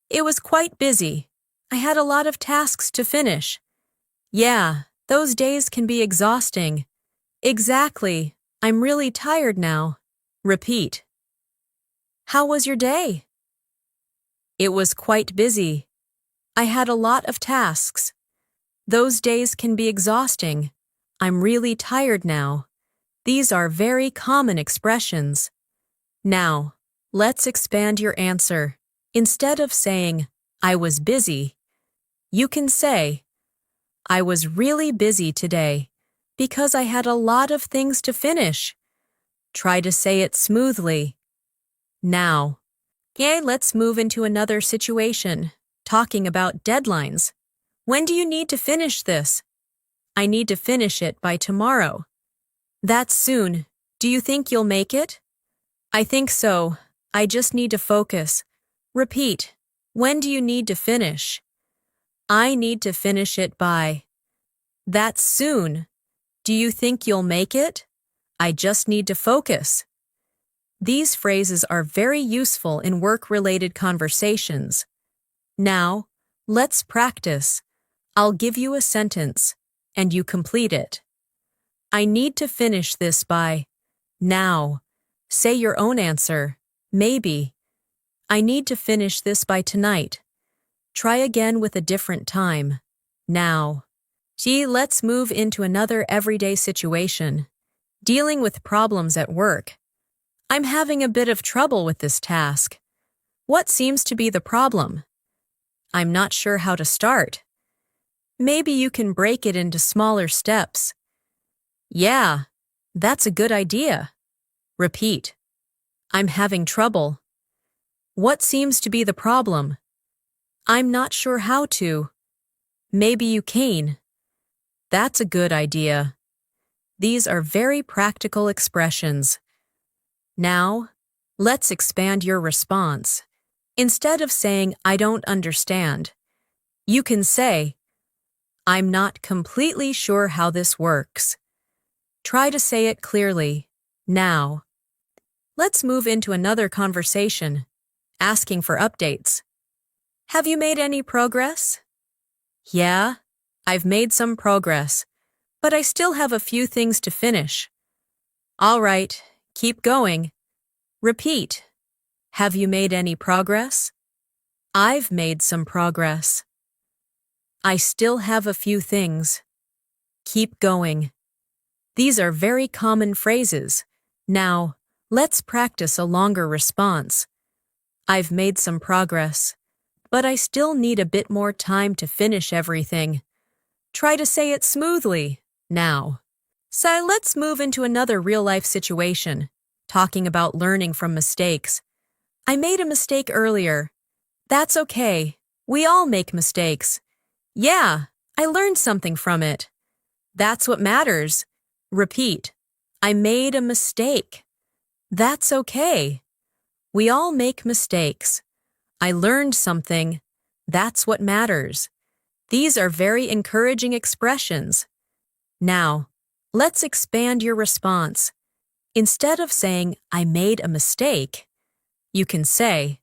It was quite busy. I had a lot of tasks to finish. Yeah, those days can be exhausting. Exactly. I'm really tired now. Repeat. How was your day? It was quite busy. I had a lot of tasks. Those days can be exhausting. I'm really tired now. These are very common expressions. Now, let's expand your answer. Instead of saying, "I was busy," you can say, "I was really busy today because I had a lot of things to finish." Try to say it smoothly. Now, let's move into another situation, talking about deadlines. When do you need to finish this? I need to finish it by tomorrow. That's soon. Do you think you'll make it? I think so. I just need to focus. Repeat. When do you need to finish? I need to finish it by. That's soon. Do you think you'll make it? I just need to focus. These phrases are very useful in work-related conversations. Now, let's practice. I'll give you a sentence, and you complete it. I need to finish this by. Now, say your own answer. Maybe. I need to finish this by tonight. Try again with a different time. Now. Let's move into another everyday situation. Dealing with problems at work. I'm having a bit of trouble with this task. What seems to be the problem? I'm not sure how to start. Maybe you can break it into smaller steps. Yeah, that's a good idea. Repeat. I'm having trouble. What seems to be the problem? I'm not sure how to. Maybe you can. That's a good idea. These are very practical expressions. Now, let's expand your response. Instead of saying, I don't understand, you can say, I'm not completely sure how this works. Try to say it clearly. Now. Let's move into another conversation, asking for updates. Have you made any progress? Yeah, I've made some progress, but I still have a few things to finish. All right, keep going. Repeat. Have you made any progress? I've made some progress. I still have a few things. Keep going. These are very common phrases. Now, let's practice a longer response. I've made some progress, but I still need a bit more time to finish everything. Try to say it smoothly, now. So let's move into another real-life situation, talking about learning from mistakes. I made a mistake earlier. That's okay. We all make mistakes. Yeah, I learned something from it. That's what matters. Repeat. I made a mistake. That's okay. We all make mistakes. I learned something. That's what matters. These are very encouraging expressions. Now, let's expand your response. Instead of saying, I made a mistake, you can say,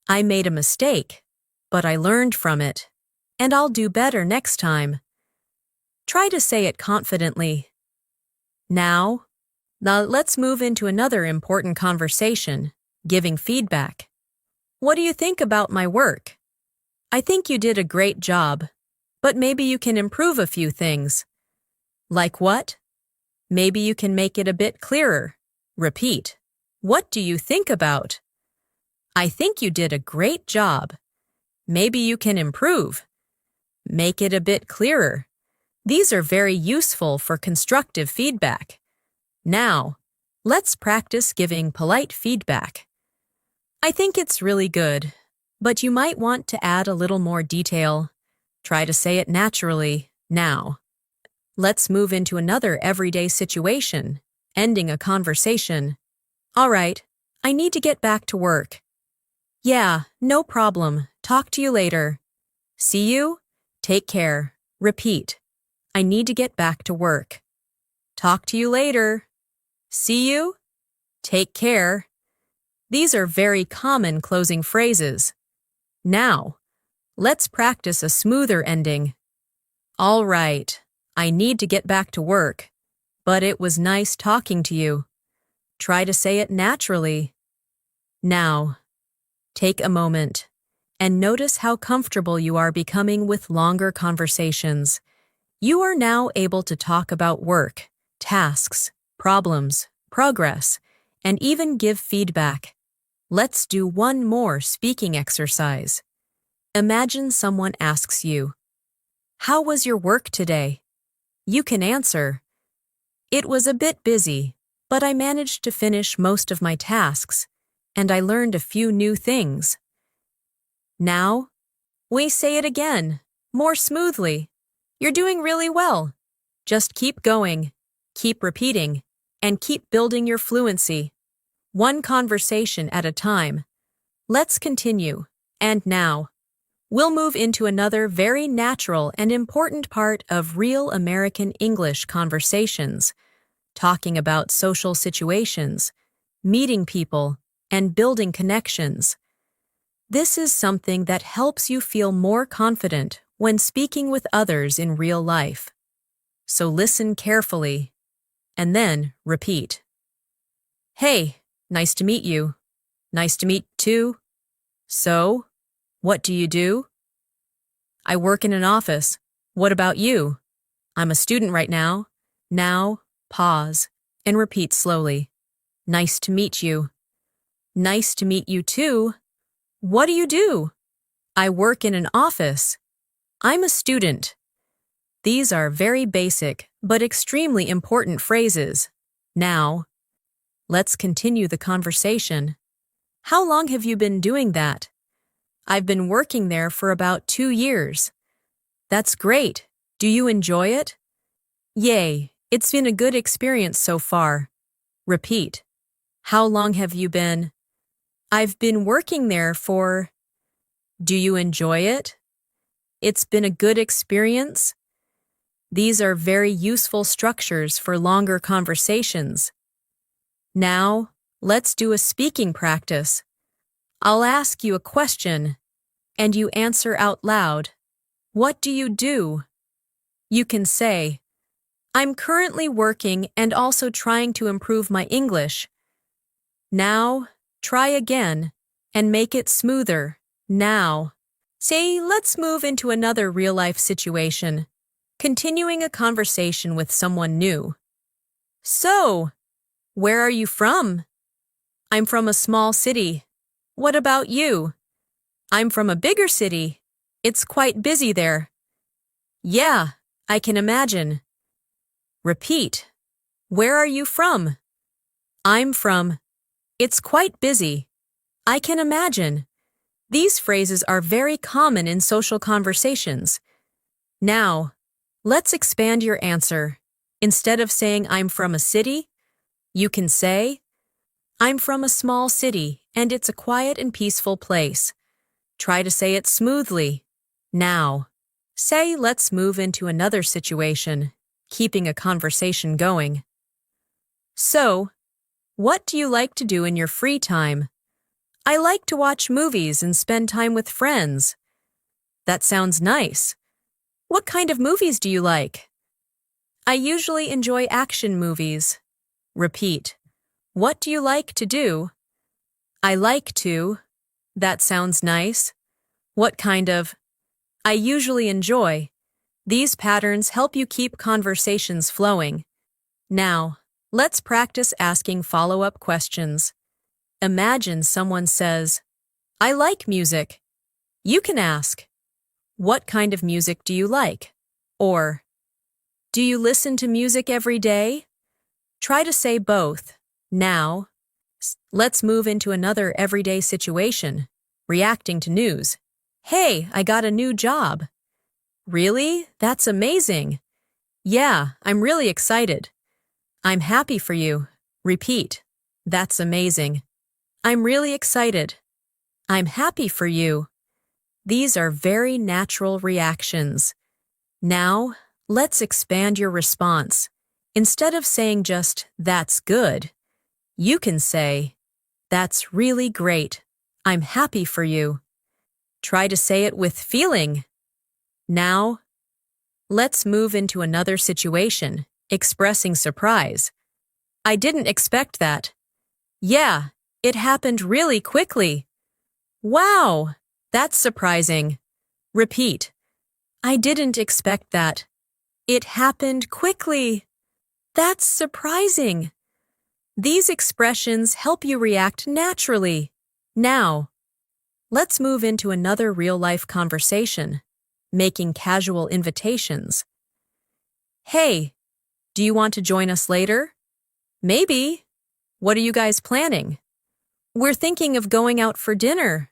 I made a mistake, but I learned from it, and I'll do better next time. Try to say it confidently. Now, let's move into another important conversation, giving feedback. What do you think about my work? I think you did a great job, but maybe you can improve a few things. Like what? Maybe you can make it a bit clearer. Repeat. What do you think about? I think you did a great job. Maybe you can improve. Make it a bit clearer. These are very useful for constructive feedback. Now, let's practice giving polite feedback. I think it's really good, but you might want to add a little more detail. Try to say it naturally, now. Let's move into another everyday situation, ending a conversation. All right, I need to get back to work. Yeah, no problem. Talk to you later. See you? Take care. Repeat. I need to get back to work. Talk to you later. See you? Take care. These are very common closing phrases. Now, let's practice a smoother ending. All right, I need to get back to work, but it was nice talking to you. Try to say it naturally. Now, take a moment and notice how comfortable you are becoming with longer conversations. You are now able to talk about work, tasks, problems, progress, and even give feedback. Let's do one more speaking exercise. Imagine someone asks you, "How was your work today?" You can answer, "It was a bit busy, but I managed to finish most of my tasks, and I learned a few new things." Now, we say it again, more smoothly. You're doing really well. Just keep going, keep repeating, and keep building your fluency. One conversation at a time. Let's continue. And now, we'll move into another very natural and important part of real American English conversations, talking about social situations, meeting people, and building connections. This is something that helps you feel more confident when speaking with others in real life. So listen carefully, and then repeat. Hey, nice to meet you. Nice to meet too. So, what do you do? I work in an office. What about you? I'm a student right now. Now, pause, and repeat slowly. Nice to meet you. Nice to meet you too. What do you do? I work in an office. I'm a student. These are very basic but extremely important phrases. Now, let's continue the conversation. How long have you been doing that? I've been working there for about 2 years. That's great. Do you enjoy it? Yay, it's been a good experience so far. Repeat. How long have you been? I've been working there for. Do you enjoy it? It's been a good experience. These are very useful structures for longer conversations. Now, let's do a speaking practice. I'll ask you a question, and you answer out loud. What do you do? You can say, I'm currently working and also trying to improve my English. Now, try again and make it smoother. Now, say, let's move into another real-life situation, continuing a conversation with someone new. So, where are you from? I'm from a small city. What about you? I'm from a bigger city. It's quite busy there. Yeah, I can imagine. Repeat. Where are you from? I'm from. It's quite busy. I can imagine. These phrases are very common in social conversations. Now, let's expand your answer. Instead of saying I'm from a city, you can say, I'm from a small city and it's a quiet and peaceful place. Try to say it smoothly. Now, say let's move into another situation, keeping a conversation going. So, what do you like to do in your free time? I like to watch movies and spend time with friends. That sounds nice. What kind of movies do you like? I usually enjoy action movies. Repeat. What do you like to do? I like to. That sounds nice. What kind of? I usually enjoy. These patterns help you keep conversations flowing. Now, let's practice asking follow-up questions. Imagine someone says, I like music. You can ask, what kind of music do you like? Or, do you listen to music every day? Try to say both. Now, let's move into another everyday situation, reacting to news. Hey, I got a new job. Really? That's amazing. Yeah, I'm really excited. I'm happy for you. Repeat. That's amazing. I'm really excited. I'm happy for you. These are very natural reactions. Now, let's expand your response. Instead of saying just, that's good, you can say, that's really great. I'm happy for you. Try to say it with feeling. Now, let's move into another situation, expressing surprise. I didn't expect that. Yeah, it happened really quickly. Wow, that's surprising. Repeat. I didn't expect that. It happened quickly. That's surprising. These expressions help you react naturally. Now, let's move into another real-life conversation, making casual invitations. Hey, do you want to join us later? Maybe. What are you guys planning? We're thinking of going out for dinner.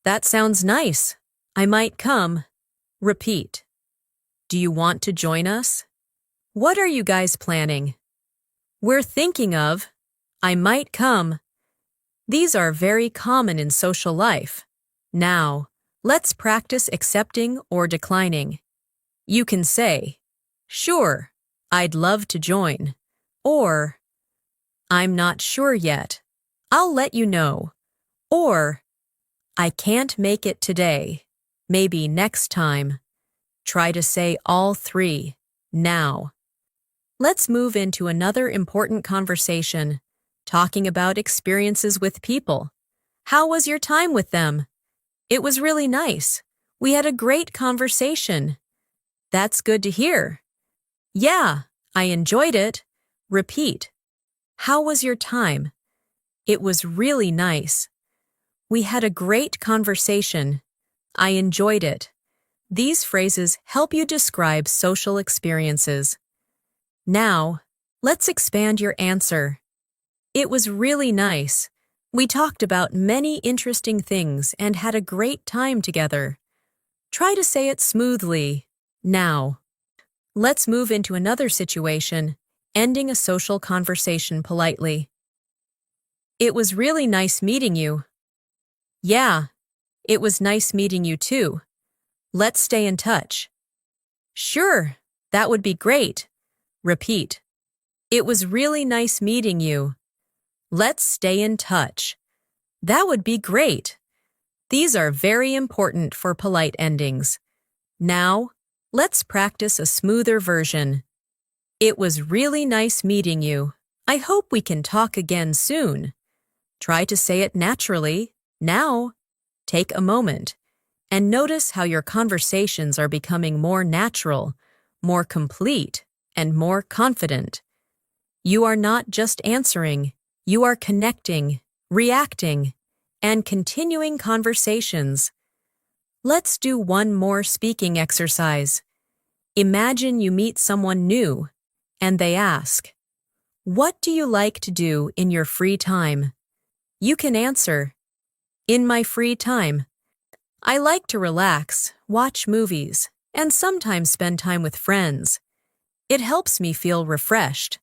That sounds nice. I might come. Repeat. Do you want to join us? What are you guys planning? We're thinking of. I might come. These are very common in social life. Now, let's practice accepting or declining. You can say, sure, I'd love to join. Or, I'm not sure yet. I'll let you know. Or, I can't make it today. Maybe next time. Try to say all three. Now. Let's move into another important conversation, talking about experiences with people. How was your time with them? It was really nice. We had a great conversation. That's good to hear. Yeah, I enjoyed it. Repeat. How was your time? It was really nice. We had a great conversation. I enjoyed it. These phrases help you describe social experiences. Now, let's expand your answer. It was really nice. We talked about many interesting things and had a great time together. Try to say it smoothly. Now, let's move into another situation, ending a social conversation politely. It was really nice meeting you. Yeah, it was nice meeting you too. Let's stay in touch. Sure, that would be great. Repeat. It was really nice meeting you. Let's stay in touch. That would be great. These are very important for polite endings. Now, let's practice a smoother version. It was really nice meeting you. I hope we can talk again soon. Try to say it naturally. Now, take a moment and notice how your conversations are becoming more natural, more complete, and more confident. You are not just answering, you are connecting, reacting, and continuing conversations. Let's do one more speaking exercise. Imagine you meet someone new, and they ask, "What do you like to do in your free time?" You can answer, "In my free time, I like to relax, watch movies, and sometimes spend time with friends. It helps me feel refreshed."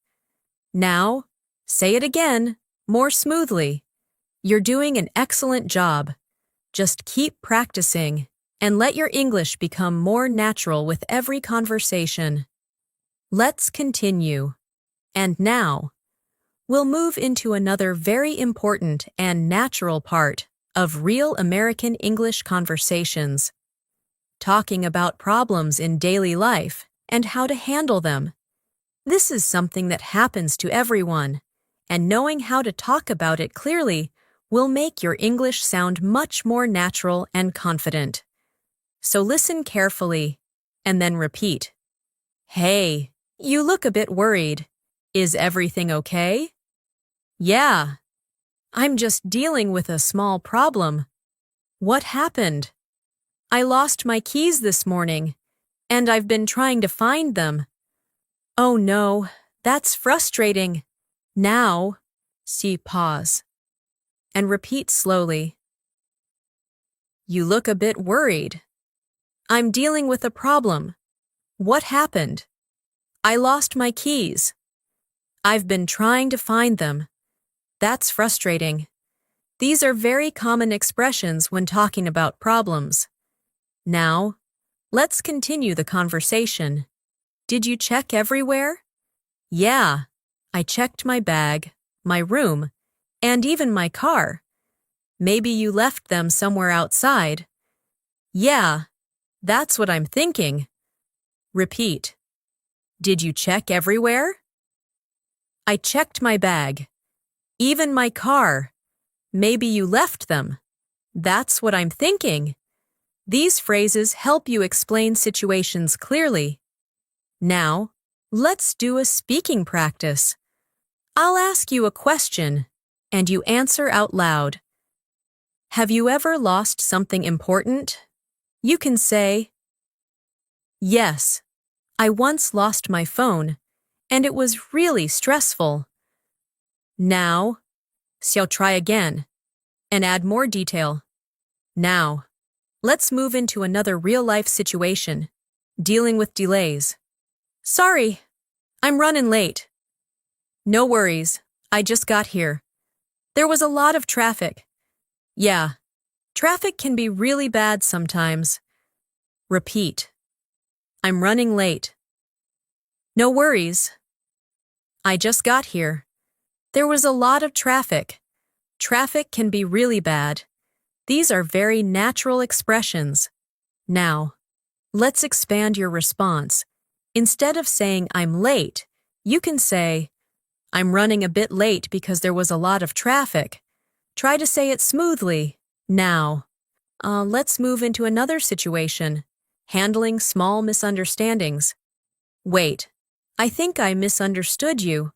Now, say it again, more smoothly. You're doing an excellent job. Just keep practicing and let your English become more natural with every conversation. Let's continue. And now, we'll move into another very important and natural part of real American English conversations, talking about problems in daily life and how to handle them. This is something that happens to everyone, and knowing how to talk about it clearly will make your English sound much more natural and confident. So listen carefully, and then repeat. Hey, you look a bit worried. Is everything okay? Yeah. I'm just dealing with a small problem. What happened? I lost my keys this morning, and I've been trying to find them. Oh no, that's frustrating. Now, pause. And repeat slowly. You look a bit worried. I'm dealing with a problem. What happened? I lost my keys. I've been trying to find them. That's frustrating. These are very common expressions when talking about problems. Now, let's continue the conversation. Did you check everywhere? Yeah, I checked my bag, my room, and even my car. Maybe you left them somewhere outside. Yeah, that's what I'm thinking. Repeat. Did you check everywhere? I checked my bag, even my car. Maybe you left them. That's what I'm thinking. These phrases help you explain situations clearly. Now, let's do a speaking practice. I'll ask you a question, and you answer out loud. Have you ever lost something important? You can say, yes, I once lost my phone, and it was really stressful. Now, so try again, and add more detail. Now, let's move into another real-life situation, dealing with delays. Sorry, I'm running late. No worries, I just got here. There was a lot of traffic. Yeah, traffic can be really bad sometimes. Repeat. I'm running late. No worries. I just got here. There was a lot of traffic. Traffic can be really bad. These are very natural expressions. Now, let's expand your response. Instead of saying I'm late, you can say, I'm running a bit late because there was a lot of traffic. Try to say it smoothly. Now, Let's move into another situation. Handling small misunderstandings. Wait, I think I misunderstood you.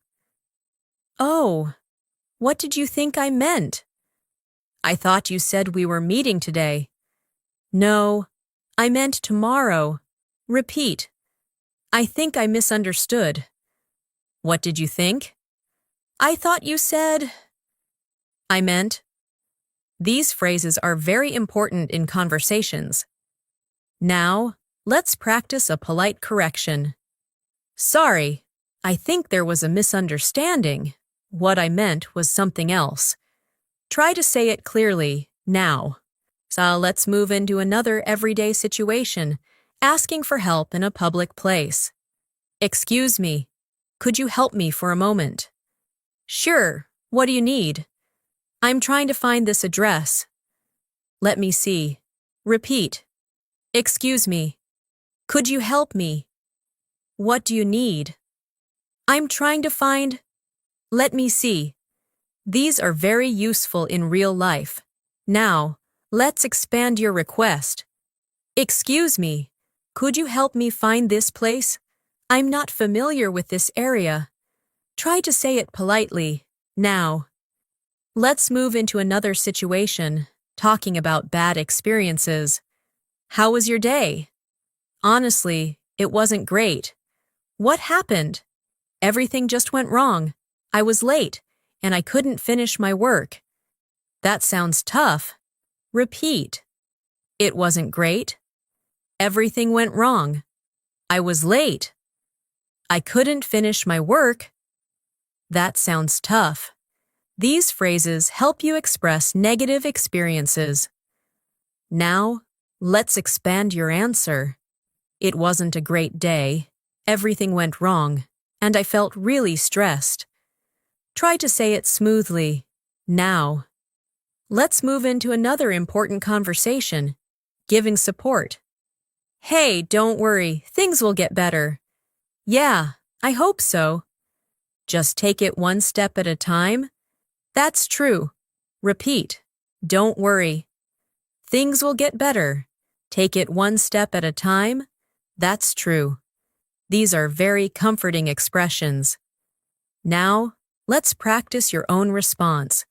Oh, what did you think I meant? I thought you said we were meeting today. No, I meant tomorrow. Repeat. I think I misunderstood. What did you think? I thought you said. I meant. These phrases are very important in conversations. Now, let's practice a polite correction. Sorry, I think there was a misunderstanding. What I meant was something else. Try to say it clearly, now. So let's move into another everyday situation, asking for help in a public place. Excuse me, could you help me for a moment? Sure, what do you need? I'm trying to find this address. Let me see. Repeat. Excuse me, could you help me? What do you need? I'm trying to find. Let me see. These are very useful in real life. Now, let's expand your request. Excuse me, could you help me find this place? I'm not familiar with this area. Try to say it politely, now. Let's move into another situation, talking about bad experiences. How was your day? Honestly, it wasn't great. What happened? Everything just went wrong. I was late, and I couldn't finish my work. That sounds tough. Repeat. It wasn't great. Everything went wrong. I was late. I couldn't finish my work. That sounds tough. These phrases help you express negative experiences. Now, let's expand your answer. It wasn't a great day. Everything went wrong, and I felt really stressed. Try to say it smoothly, now. Let's move into another important conversation, giving support. Hey, don't worry, things will get better. Yeah, I hope so. Just take it one step at a time. That's true. Repeat. Don't worry. Things will get better. Take it one step at a time. That's true. These are very comforting expressions. Now, let's practice your own response.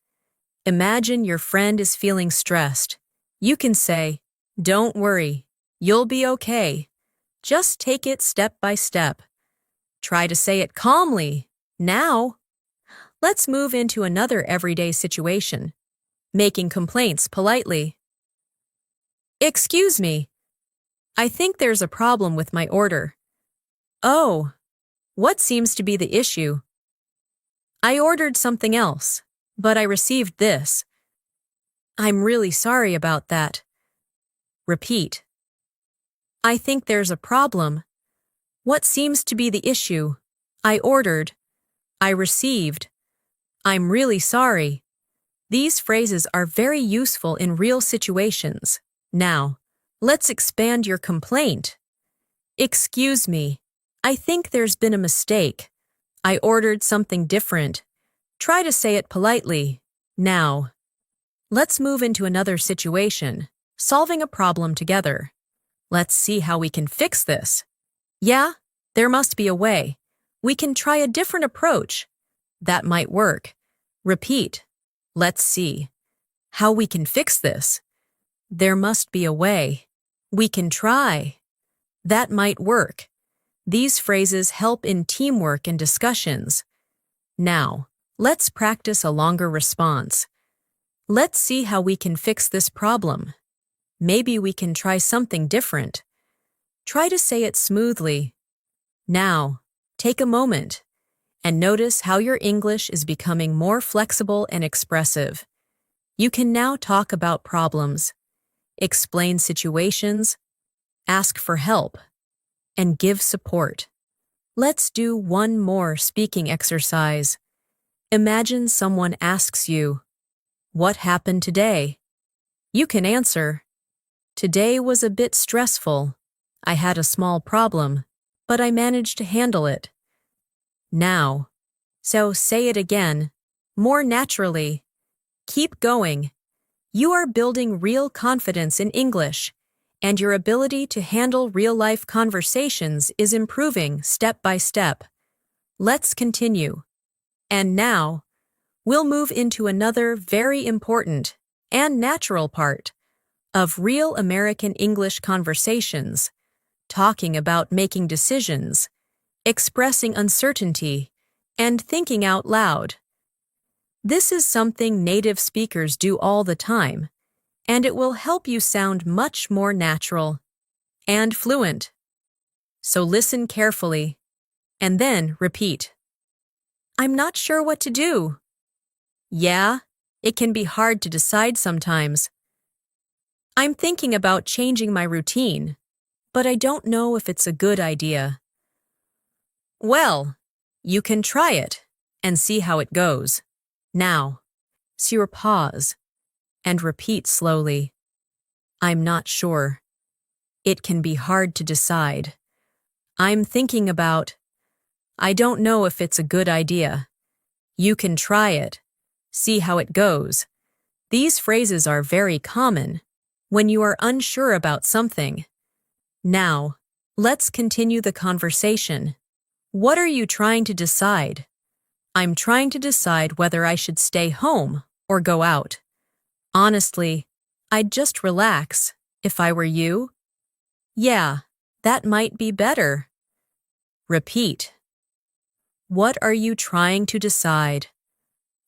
Imagine your friend is feeling stressed. You can say, "Don't worry, you'll be okay. Just take it step by step." Try to say it calmly, now. Let's move into another everyday situation, making complaints politely. Excuse me, I think there's a problem with my order. Oh, what seems to be the issue? I ordered something else, but I received this. I'm really sorry about that. Repeat. I think there's a problem. What seems to be the issue? I ordered. I received. I'm really sorry. These phrases are very useful in real situations. Now, let's expand your complaint. Excuse me, I think there's been a mistake. I ordered something different. Try to say it politely, now. Let's move into another situation, solving a problem together. Let's see how we can fix this. Yeah, there must be a way. We can try a different approach. That might work. Repeat. Let's see. How we can fix this. There must be a way. We can try. That might work. These phrases help in teamwork and discussions. Now, let's practice a longer response. Let's see how we can fix this problem. Maybe we can try something different. Try to say it smoothly. Now, take a moment and notice how your English is becoming more flexible and expressive. You can now talk about problems, explain situations, ask for help, and give support. Let's do one more speaking exercise. Imagine someone asks you, "What happened today?" You can answer, "Today was a bit stressful. I had a small problem, but I managed to handle it." Now, so say it again, more naturally. Keep going. You are building real confidence in English, and your ability to handle real-life conversations is improving step by step. Let's continue. And now, we'll move into another very important and natural part of real American English conversations, talking about making decisions, expressing uncertainty, and thinking out loud. This is something native speakers do all the time, and it will help you sound much more natural and fluent. So listen carefully, and then repeat. I'm not sure what to do. Yeah, it can be hard to decide sometimes. I'm thinking about changing my routine, but I don't know if it's a good idea. Well, you can try it and see how it goes. Now, pause and repeat slowly. I'm not sure. It can be hard to decide. I'm thinking about. I don't know if it's a good idea. You can try it. See how it goes. These phrases are very common when you are unsure about something. Now, let's continue the conversation. What are you trying to decide? I'm trying to decide whether I should stay home or go out. Honestly, I'd just relax if I were you. Yeah, that might be better. Repeat. What are you trying to decide?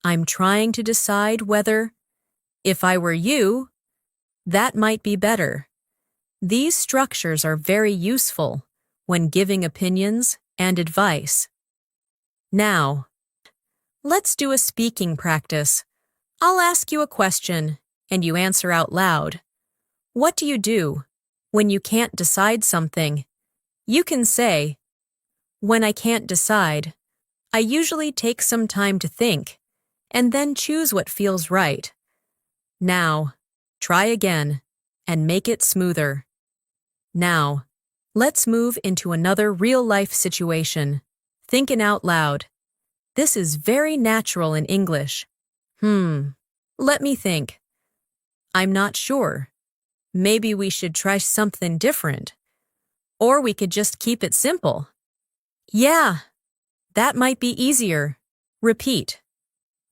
I'm trying to decide whether, if I were you, that might be better. These structures are very useful when giving opinions and advice. Now, let's do a speaking practice. I'll ask you a question, and you answer out loud. What do you do when you can't decide something? You can say, when I can't decide, I usually take some time to think, and then choose what feels right. Now, try again, and make it smoother. Now, let's move into another real-life situation. Thinking out loud. This is very natural in English. Let me think. I'm not sure. Maybe we should try something different. Or we could just keep it simple. Yeah, that might be easier. Repeat.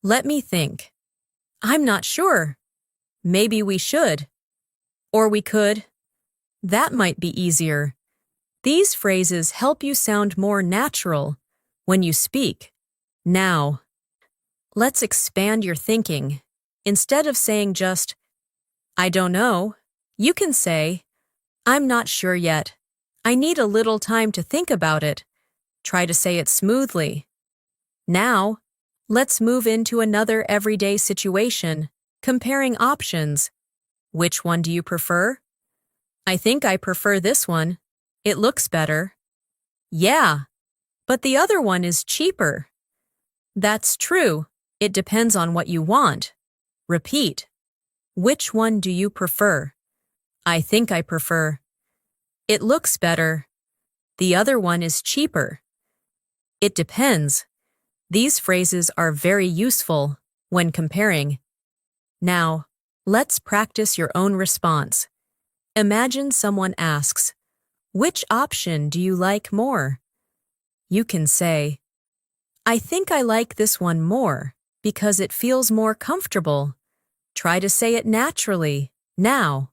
Let me think. I'm not sure. Maybe we should. Or we could. That might be easier. These phrases help you sound more natural when you speak. Now, let's expand your thinking. Instead of saying just, I don't know, you can say, I'm not sure yet. I need a little time to think about it. Try to say it smoothly. Now, let's move into another everyday situation, comparing options. Which one do you prefer? I think I prefer this one. It looks better. Yeah, but the other one is cheaper. That's true. It depends on what you want. Repeat. Which one do you prefer? I think I prefer. It looks better. The other one is cheaper. It depends. These phrases are very useful when comparing. Now, let's practice your own response. Imagine someone asks, which option do you like more? You can say, I think I like this one more because it feels more comfortable. Try to say it naturally. Now,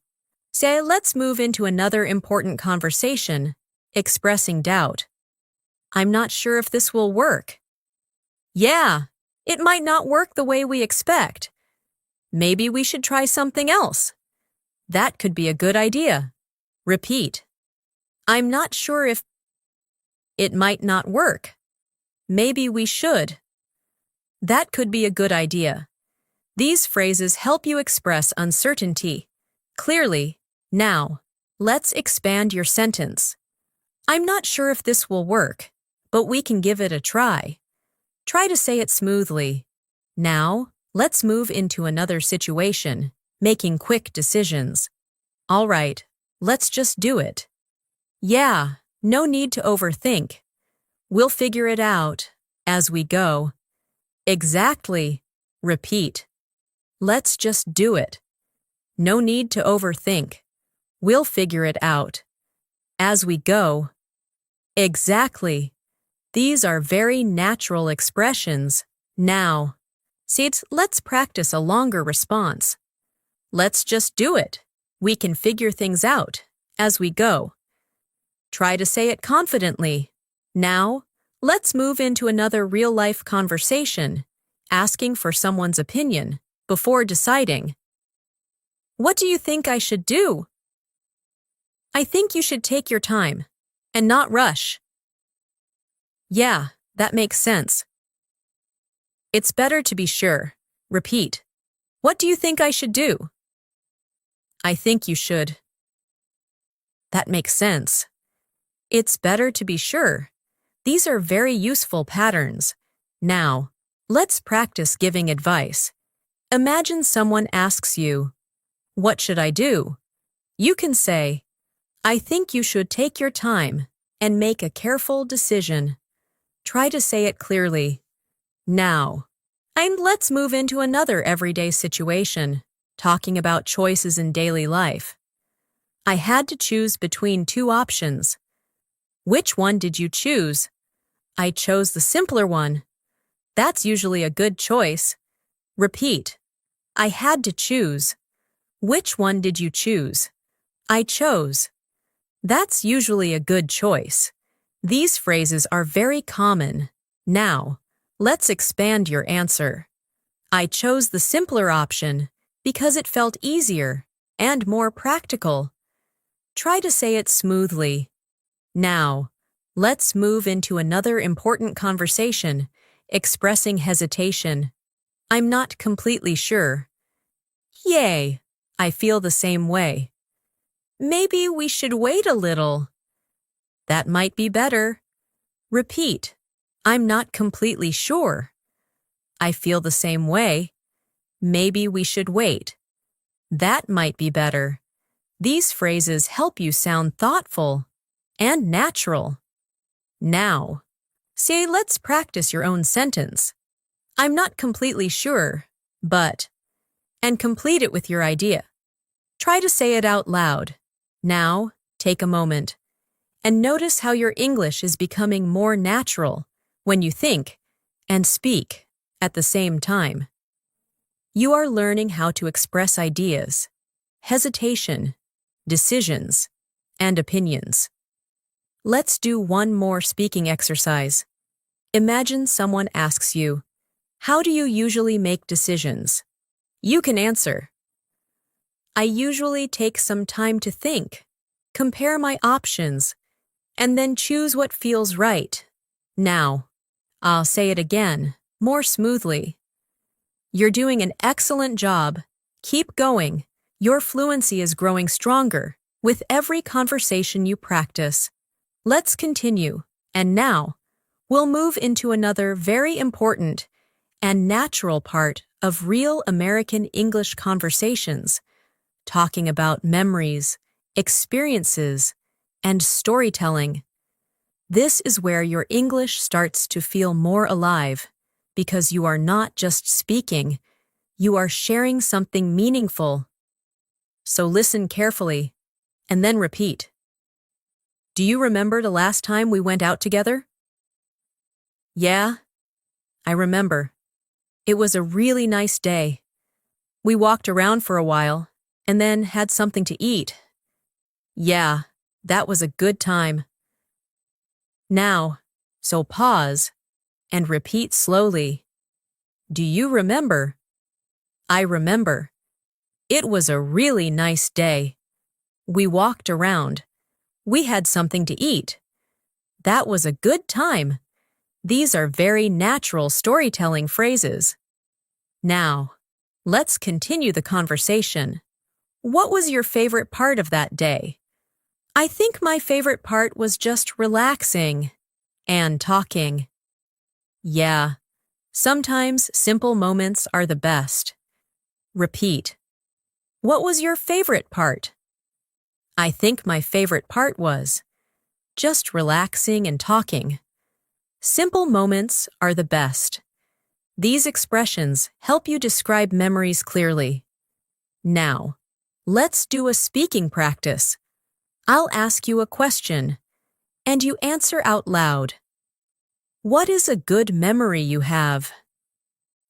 say, let's move into another important conversation, expressing doubt. I'm not sure if this will work. Yeah, it might not work the way we expect. Maybe we should try something else. That could be a good idea. Repeat. I'm not sure if it might not work. Maybe we should. That could be a good idea. These phrases help you express uncertainty clearly. Now, let's expand your sentence. I'm not sure if this will work, but we can give it a try. Try to say it smoothly. Now, let's move into another situation, making quick decisions. All right, let's just do it. Yeah, no need to overthink. We'll figure it out as we go. Exactly. Repeat. Let's just do it. No need to overthink. We'll figure it out. As we go. Exactly. These are very natural expressions. Now, let's practice a longer response. Let's just do it. We can figure things out as we go. Try to say it confidently. Now, let's move into another real-life conversation, asking for someone's opinion before deciding. What do you think I should do? I think you should take your time and not rush. Yeah, that makes sense. It's better to be sure. Repeat. What do you think I should do? I think you should. That makes sense. It's better to be sure. These are very useful patterns. Now, let's practice giving advice. Imagine someone asks you, "What should I do?" You can say, "I think you should take your time and make a careful decision." Try to say it clearly. Now, and let's move into another everyday situation, talking about choices in daily life. I had to choose between two options. Which one did you choose? I chose the simpler one. That's usually a good choice. Repeat. I had to choose. Which one did you choose? I chose. That's usually a good choice. These phrases are very common. Now, let's expand your answer. I chose the simpler option because it felt easier and more practical. Try to say it smoothly. Now, let's move into another important conversation, expressing hesitation. I'm not completely sure. Yay, I feel the same way. Maybe we should wait a little. That might be better. Repeat. I'm not completely sure. I feel the same way. Maybe we should wait. That might be better. These phrases help you sound thoughtful and natural. Now, let's practice your own sentence. I'm not completely sure, but, and complete it with your idea. Try to say it out loud. Now, take a moment and notice how your English is becoming more natural when you think and speak at the same time. You are learning how to express ideas, hesitation, decisions, and opinions. Let's do one more speaking exercise. Imagine someone asks you, "How do you usually make decisions?" You can answer, "I usually take some time to think, compare my options, and then choose what feels right." Now, I'll say it again, more smoothly. You're doing an excellent job. Keep going. Your fluency is growing stronger with every conversation you practice. Let's continue. And now, we'll move into another very important and natural part of real American English conversations, talking about memories, experiences, and storytelling. This is where your English starts to feel more alive, because you are not just speaking, you are sharing something meaningful. So listen carefully, and then repeat. Do you remember the last time we went out together? Yeah, I remember. It was a really nice day. We walked around for a while, and then had something to eat. Yeah, that was a good time. Now, so pause and repeat slowly. Do you remember? I remember. It was a really nice day. We walked around. We had something to eat. That was a good time. These are very natural storytelling phrases. Now, let's continue the conversation. What was your favorite part of that day? I think my favorite part was just relaxing and talking. Yeah, sometimes simple moments are the best. Repeat. What was your favorite part? I think my favorite part was just relaxing and talking. Simple moments are the best. These expressions help you describe memories clearly. Now, let's do a speaking practice. I'll ask you a question, and you answer out loud. What is a good memory you have?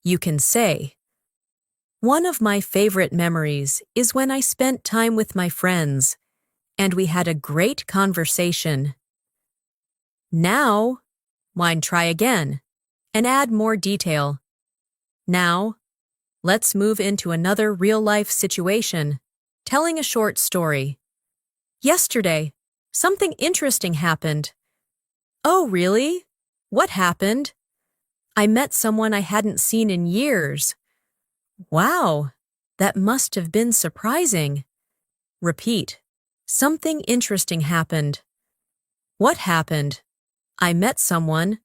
You can say, one of my favorite memories is when I spent time with my friends, and we had a great conversation. Now, try again, and add more detail. Now, let's move into another real-life situation, telling a short story. Yesterday, something interesting happened. Oh, really? What happened? I met someone I hadn't seen in years. Wow, that must have been surprising. Repeat. Something interesting happened. What happened? I met someone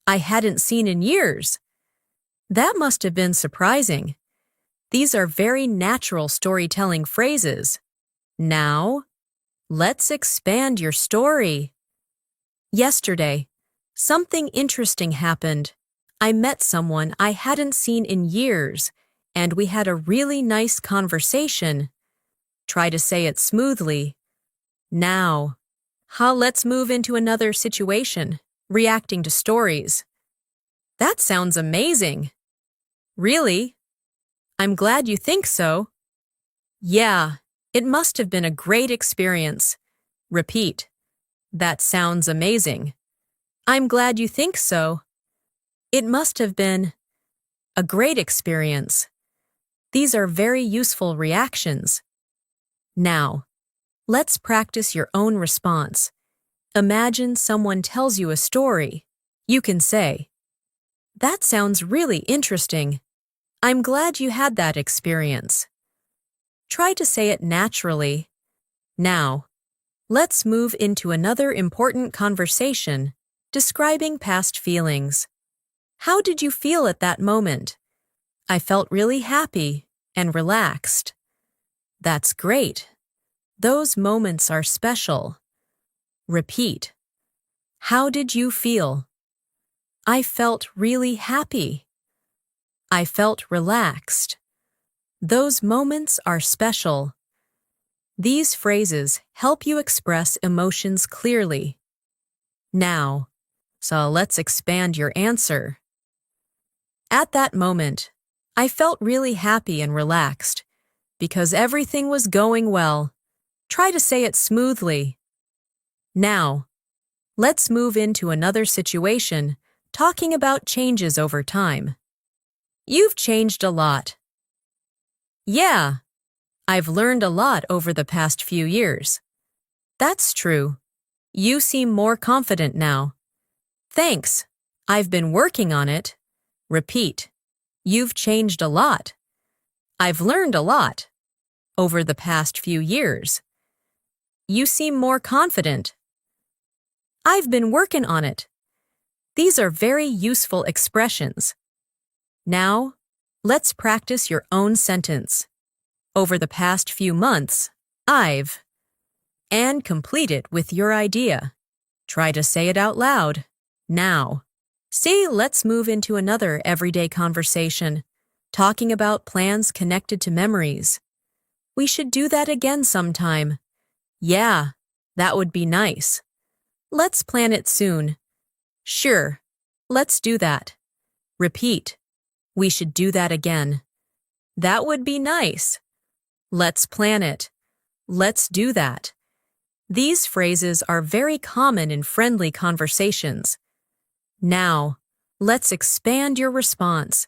I hadn't seen in years. That must have been surprising. These are very natural storytelling phrases. Now, let's expand your story. Yesterday, something interesting happened. I met someone I hadn't seen in years, and we had a really nice conversation. Try to say it smoothly. Now, let's move into another situation, reacting to stories. That sounds amazing. Really? I'm glad you think so. Yeah, it must have been a great experience. Repeat. That sounds amazing. I'm glad you think so. It must have been a great experience. These are very useful reactions. Now, let's practice your own response. Imagine someone tells you a story. You can say, that sounds really interesting. I'm glad you had that experience. Try to say it naturally. Now, let's move into another important conversation, describing past feelings. How did you feel at that moment? I felt really happy and relaxed. That's great. Those moments are special. Repeat. How did you feel? I felt really happy. I felt relaxed. Those moments are special. These phrases help you express emotions clearly. Now, let's expand your answer. At that moment, I felt really happy and relaxed because everything was going well. Try to say it smoothly. Now, let's move into another situation, talking about changes over time. You've changed a lot. Yeah, I've learned a lot over the past few years. That's true. You seem more confident now. Thanks. I've been working on it. Repeat. You've changed a lot. I've learned a lot over the past few years. You seem more confident. I've been working on it. These are very useful expressions. Now, let's practice your own sentence. Over the past few months, I've, and complete it with your idea. Try to say it out loud. Now. Let's move into another everyday conversation, talking about plans connected to memories. We should do that again sometime. Yeah, that would be nice. Let's plan it soon. Sure, let's do that. Repeat. We should do that again. That would be nice. Let's plan it. Let's do that. These phrases are very common in friendly conversations. Now, let's expand your response.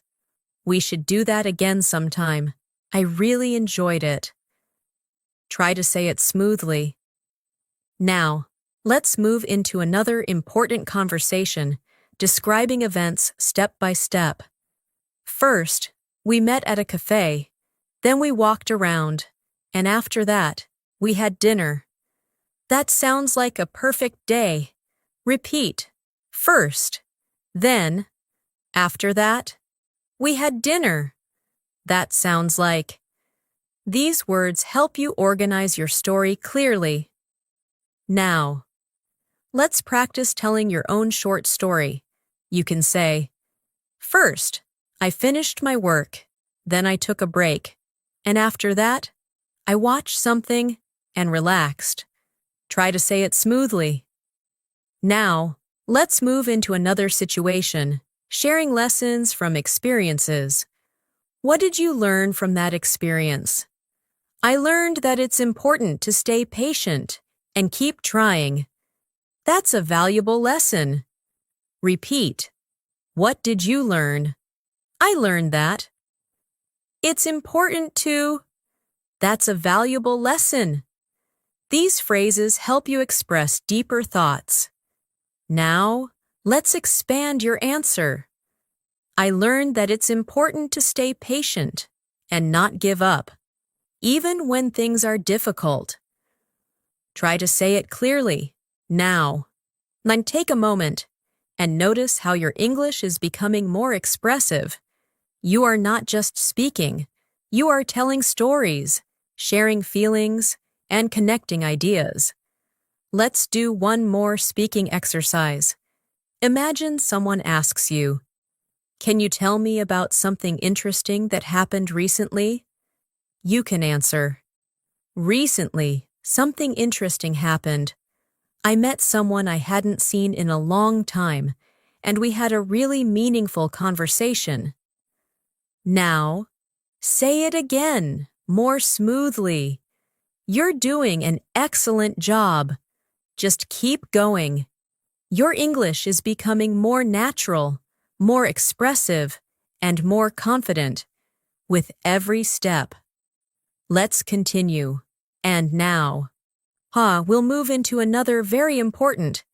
We should do that again sometime. I really enjoyed it. Try to say it smoothly. Now, let's move into another important conversation, describing events step by step. First, we met at a cafe. Then we walked around. And after that, we had dinner. That sounds like a perfect day. Repeat. First, then, after that, we had dinner. That sounds like. These words help you organize your story clearly. Now, let's practice telling your own short story. You can say, first, I finished my work. Then I took a break. And after that, I watched something and relaxed. Try to say it smoothly. Now, let's move into another situation, sharing lessons from experiences. What did you learn from that experience? I learned that it's important to stay patient and keep trying. That's a valuable lesson. Repeat. What did you learn? I learned that. It's important to. That's a valuable lesson. These phrases help you express deeper thoughts. Now, let's expand your answer. I learned that it's important to stay patient and not give up, even when things are difficult. Try to say it clearly, now. Then take a moment and notice how your English is becoming more expressive. You are not just speaking, you are telling stories, sharing feelings, and connecting ideas. Let's do one more speaking exercise. Imagine someone asks you, "Can you tell me about something interesting that happened recently?" You can answer, "Recently, something interesting happened. I met someone I hadn't seen in a long time, and we had a really meaningful conversation." Now, say it again, more smoothly. You're doing an excellent job. Just keep going. Your English is becoming more natural, more expressive, and more confident with every step. Let's continue. And now, we'll move into another very important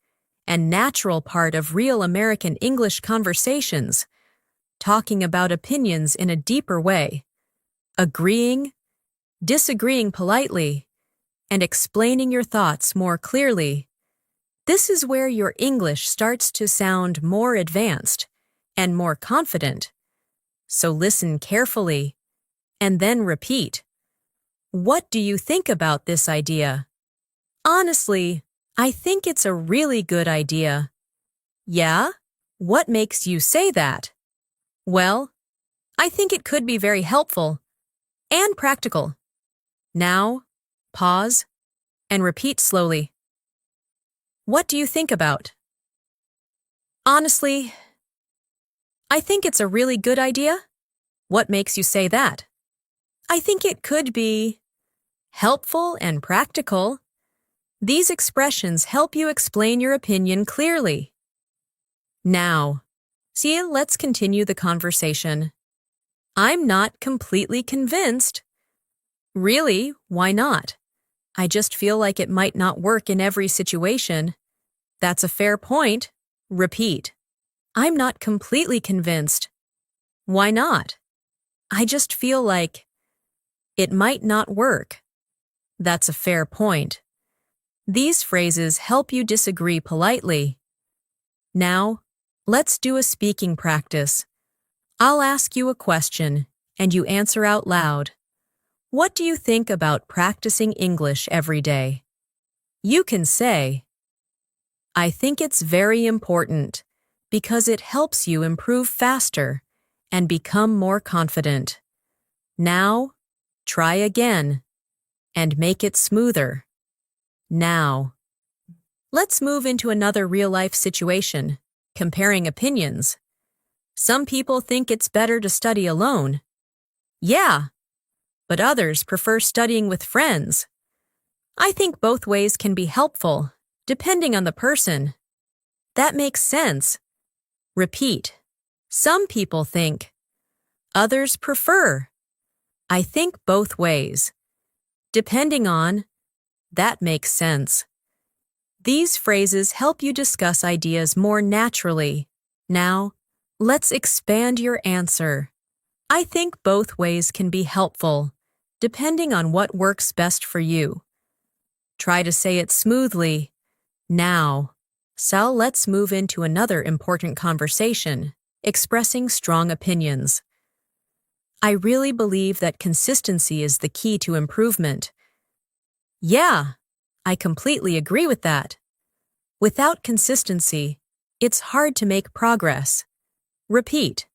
and natural part of real American English conversations, talking about opinions in a deeper way, agreeing, disagreeing politely, and explaining your thoughts more clearly. This is where your English starts to sound more advanced and more confident. So listen carefully and then repeat. What do you think about this idea? Honestly, I think it's a really good idea. Yeah? What makes you say that? Well, I think it could be very helpful and practical. Now, pause and repeat slowly. What do you think about? Honestly, I think it's a really good idea. What makes you say that? I think it could be helpful and practical. These expressions help you explain your opinion clearly. Now, let's continue the conversation. I'm not completely convinced. Really, why not? I just feel like it might not work in every situation. That's a fair point. Repeat. I'm not completely convinced. Why not? I just feel like it might not work. That's a fair point. These phrases help you disagree politely. Now, let's do a speaking practice. I'll ask you a question, and you answer out loud. What do you think about practicing English every day? You can say, I think it's very important because it helps you improve faster and become more confident. Now, try again and make it smoother. Now, let's move into another real-life situation, comparing opinions. Some people think it's better to study alone. Yeah, but others prefer studying with friends. I think both ways can be helpful, depending on the person. That makes sense. Repeat. Some people think. Others prefer. I think both ways. Depending on. That makes sense. These phrases help you discuss ideas more naturally. Now, let's expand your answer. I think both ways can be helpful, depending on what works best for you. Try to say it smoothly. Now, let's move into another important conversation, expressing strong opinions. I really believe that consistency is the key to improvement. Yeah, I completely agree with that. Without consistency, it's hard to make progress. Repeat.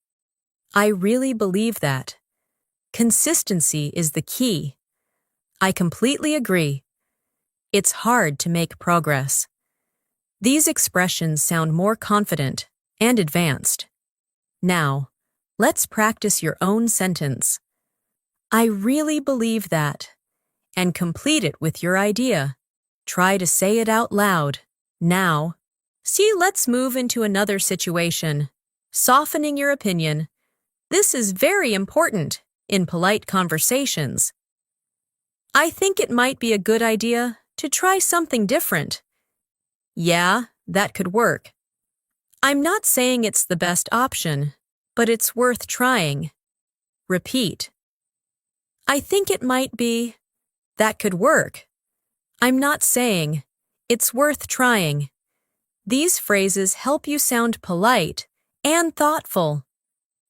I really believe that. Consistency is the key. I completely agree. It's hard to make progress. These expressions sound more confident and advanced. Now, let's practice your own sentence. I really believe that. And complete it with your idea. Try to say it out loud. Now, let's move into another situation. Softening your opinion. This is very important in polite conversations. I think it might be a good idea to try something different. Yeah, that could work. I'm not saying it's the best option, but it's worth trying. Repeat. I think it might be. That could work. I'm not saying. It's worth trying. These phrases help you sound polite and thoughtful.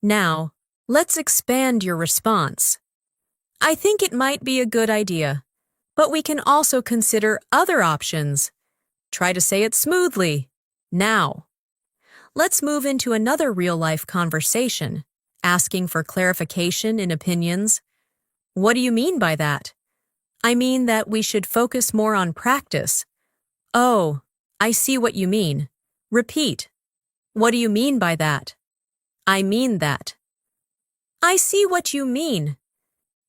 Now, let's expand your response. I think it might be a good idea, but we can also consider other options. Try to say it smoothly. Now, let's move into another real-life conversation, asking for clarification in opinions. What do you mean by that? I mean that we should focus more on practice. Oh, I see what you mean. Repeat. What do you mean by that? I mean that. I see what you mean.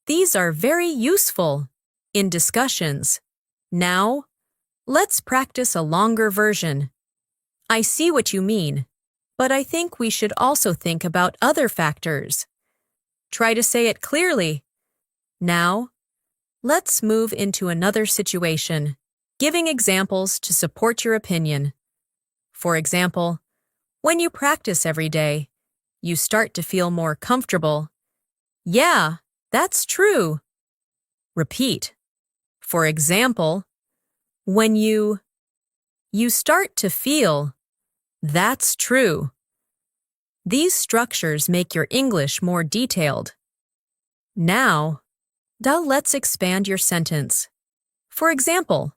These are very useful in discussions. Now, let's practice a longer version. I see what you mean, but I think we should also think about other factors. Try to say it clearly. Now, let's move into another situation, giving examples to support your opinion. For example, when you practice every day, you start to feel more comfortable. Yeah, that's true. Repeat. For example, when you start to feel. That's true. These structures make your English more detailed. Now, let's expand your sentence. For example,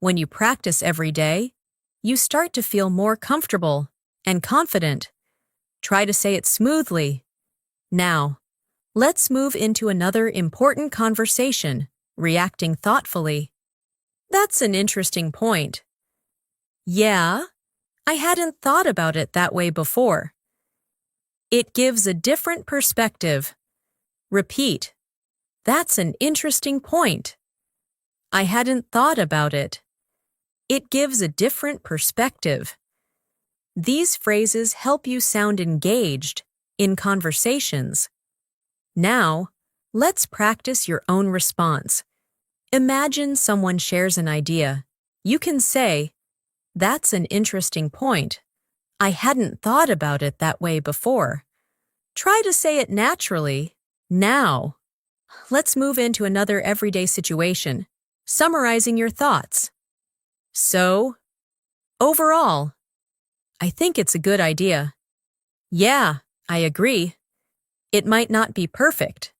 when you practice every day, you start to feel more comfortable and confident. Try to say it smoothly. Now, let's move into another important conversation, reacting thoughtfully. That's an interesting point. Yeah, I hadn't thought about it that way before. It gives a different perspective. Repeat. That's an interesting point. I hadn't thought about it. It gives a different perspective. These phrases help you sound engaged in conversations. Now, let's practice your own response. Imagine someone shares an idea. You can say, "That's an interesting point. I hadn't thought about it that way before." Try to say it naturally. Now, let's move into another everyday situation, summarizing your thoughts. So, overall, I think it's a good idea. Yeah, I agree. It might not be perfect,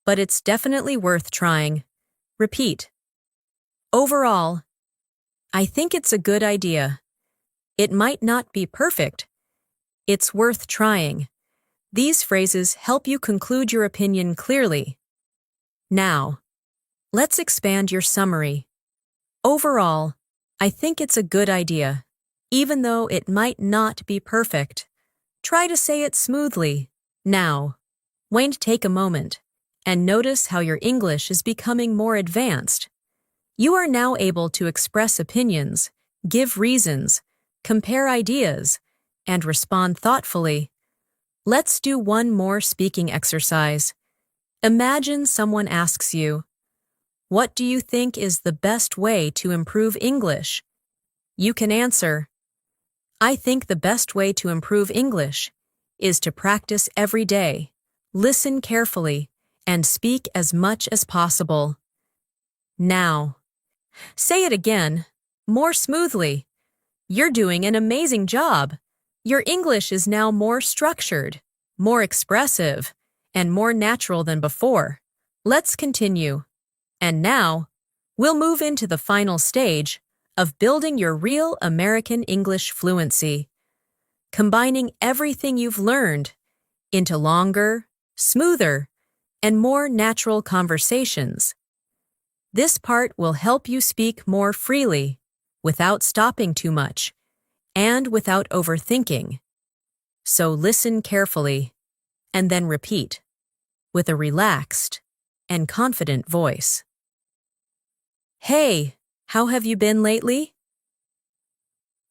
but it's definitely worth trying. Repeat. Overall, I think it's a good idea. It might not be perfect. It's worth trying. These phrases help you conclude your opinion clearly. Now, let's expand your summary. Overall, I think it's a good idea. Even though it might not be perfect, try to say it smoothly. Now, take a moment and notice how your English is becoming more advanced. You are now able to express opinions, give reasons, compare ideas, and respond thoughtfully. Let's do one more speaking exercise. Imagine someone asks you, "What do you think is the best way to improve English?" You can answer, "I think the best way to improve English is to practice every day, listen carefully, and speak as much as possible." Now, say it again, more smoothly. You're doing an amazing job. Your English is now more structured, more expressive, and more natural than before. Let's continue. And now, we'll move into the final stage of building your real American English fluency, combining everything you've learned into longer, smoother, and more natural conversations. This part will help you speak more freely, without stopping too much, and without overthinking. So listen carefully, and then repeat, with a relaxed and confident voice. Hey, how have you been lately?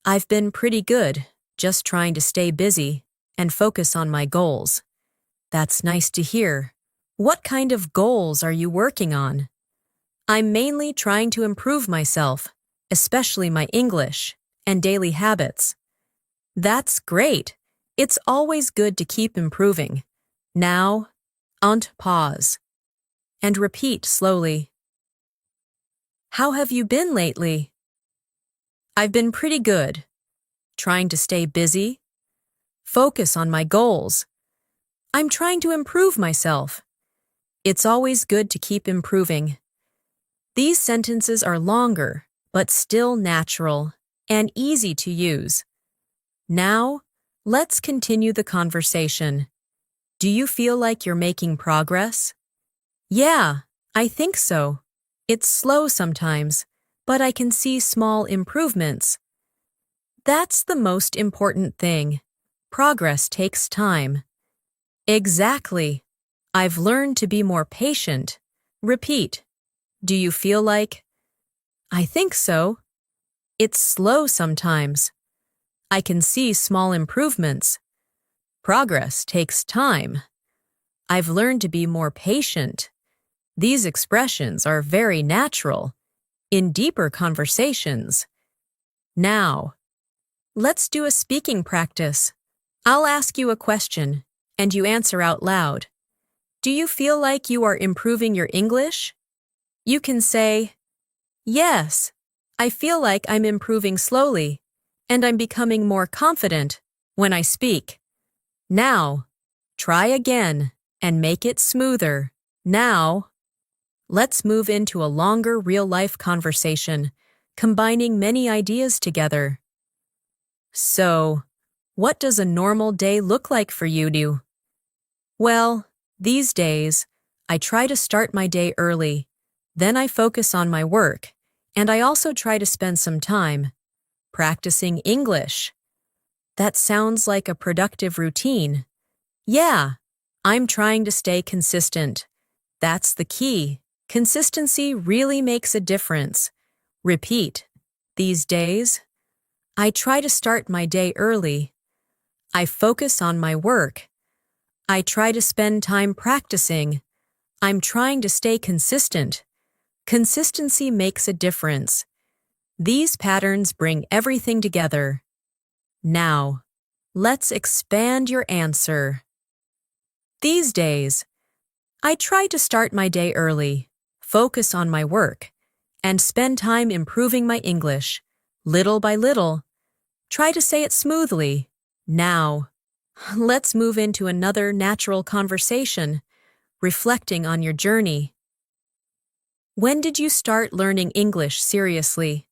I've been pretty good, just trying to stay busy and focus on my goals. That's nice to hear. What kind of goals are you working on? I'm mainly trying to improve myself, especially my English and daily habits. That's great. It's always good to keep improving. Now, pause. And repeat slowly. How have you been lately? I've been pretty good. Trying to stay busy. Focus on my goals. I'm trying to improve myself. It's always good to keep improving. These sentences are longer, but still natural and easy to use. Now, let's continue the conversation. Do you feel like you're making progress? Yeah, I think so. It's slow sometimes, but I can see small improvements. That's the most important thing. Progress takes time. Exactly. I've learned to be more patient. Repeat. Do you feel like? I think so. It's slow sometimes. I can see small improvements. Progress takes time. I've learned to be more patient. These expressions are very natural in deeper conversations. Now, let's do a speaking practice. I'll ask you a question, and you answer out loud. Do you feel like you are improving your English? You can say, yes, I feel like I'm improving slowly, and I'm becoming more confident when I speak. Now, try again and make it smoother. Now, let's move into a longer real-life conversation, combining many ideas together. So, what does a normal day look like for you? Well, these days, I try to start my day early, then I focus on my work, and I also try to spend some time practicing English. That sounds like a productive routine. Yeah, I'm trying to stay consistent. That's the key. Consistency really makes a difference. Repeat. These days, I try to start my day early. I focus on my work. I try to spend time practicing. I'm trying to stay consistent. Consistency makes a difference. These patterns bring everything together. Now, let's expand your answer. These days, I try to start my day early, focus on my work, and spend time improving my English, little by little. Try to say it smoothly. Now, let's move into another natural conversation, reflecting on your journey. When did you start learning English seriously?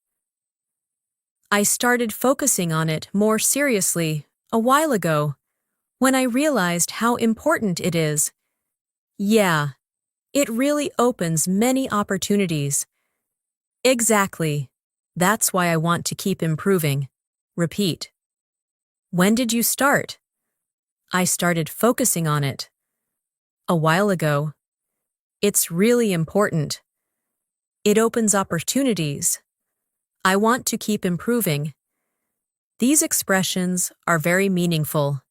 I started focusing on it more seriously a while ago, when I realized how important it is. Yeah, it really opens many opportunities. Exactly. That's why I want to keep improving. Repeat. When did you start? I started focusing on it a while ago. It's really important. It opens opportunities. I want to keep improving. These expressions are very meaningful.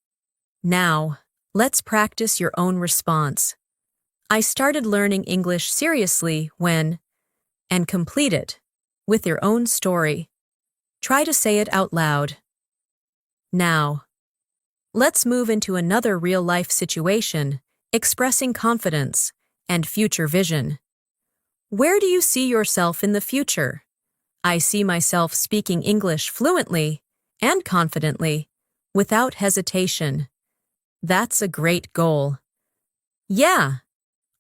Now, let's practice your own response. I started learning English seriously when, and complete it with your own story. Try to say it out loud. Now, let's move into another real-life situation, expressing confidence and future vision. Where do you see yourself in the future? I see myself speaking English fluently and confidently, without hesitation. That's a great goal. Yeah,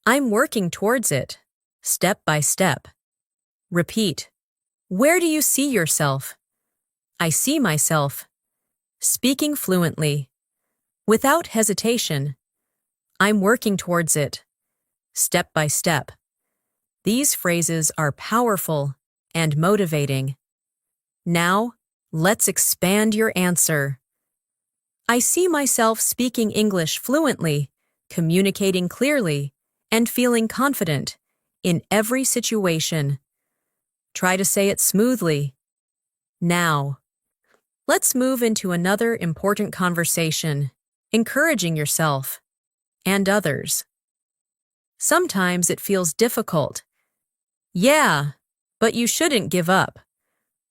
I'm working towards it, step by step. Repeat. Where do you see yourself? I see myself speaking fluently, without hesitation. I'm working towards it, step by step. These phrases are powerful and motivating. Now, let's expand your answer. I see myself speaking English fluently, communicating clearly, and feeling confident in every situation. Try to say it smoothly. Now, let's move into another important conversation, encouraging yourself and others. Sometimes it feels difficult. Yeah, but you shouldn't give up.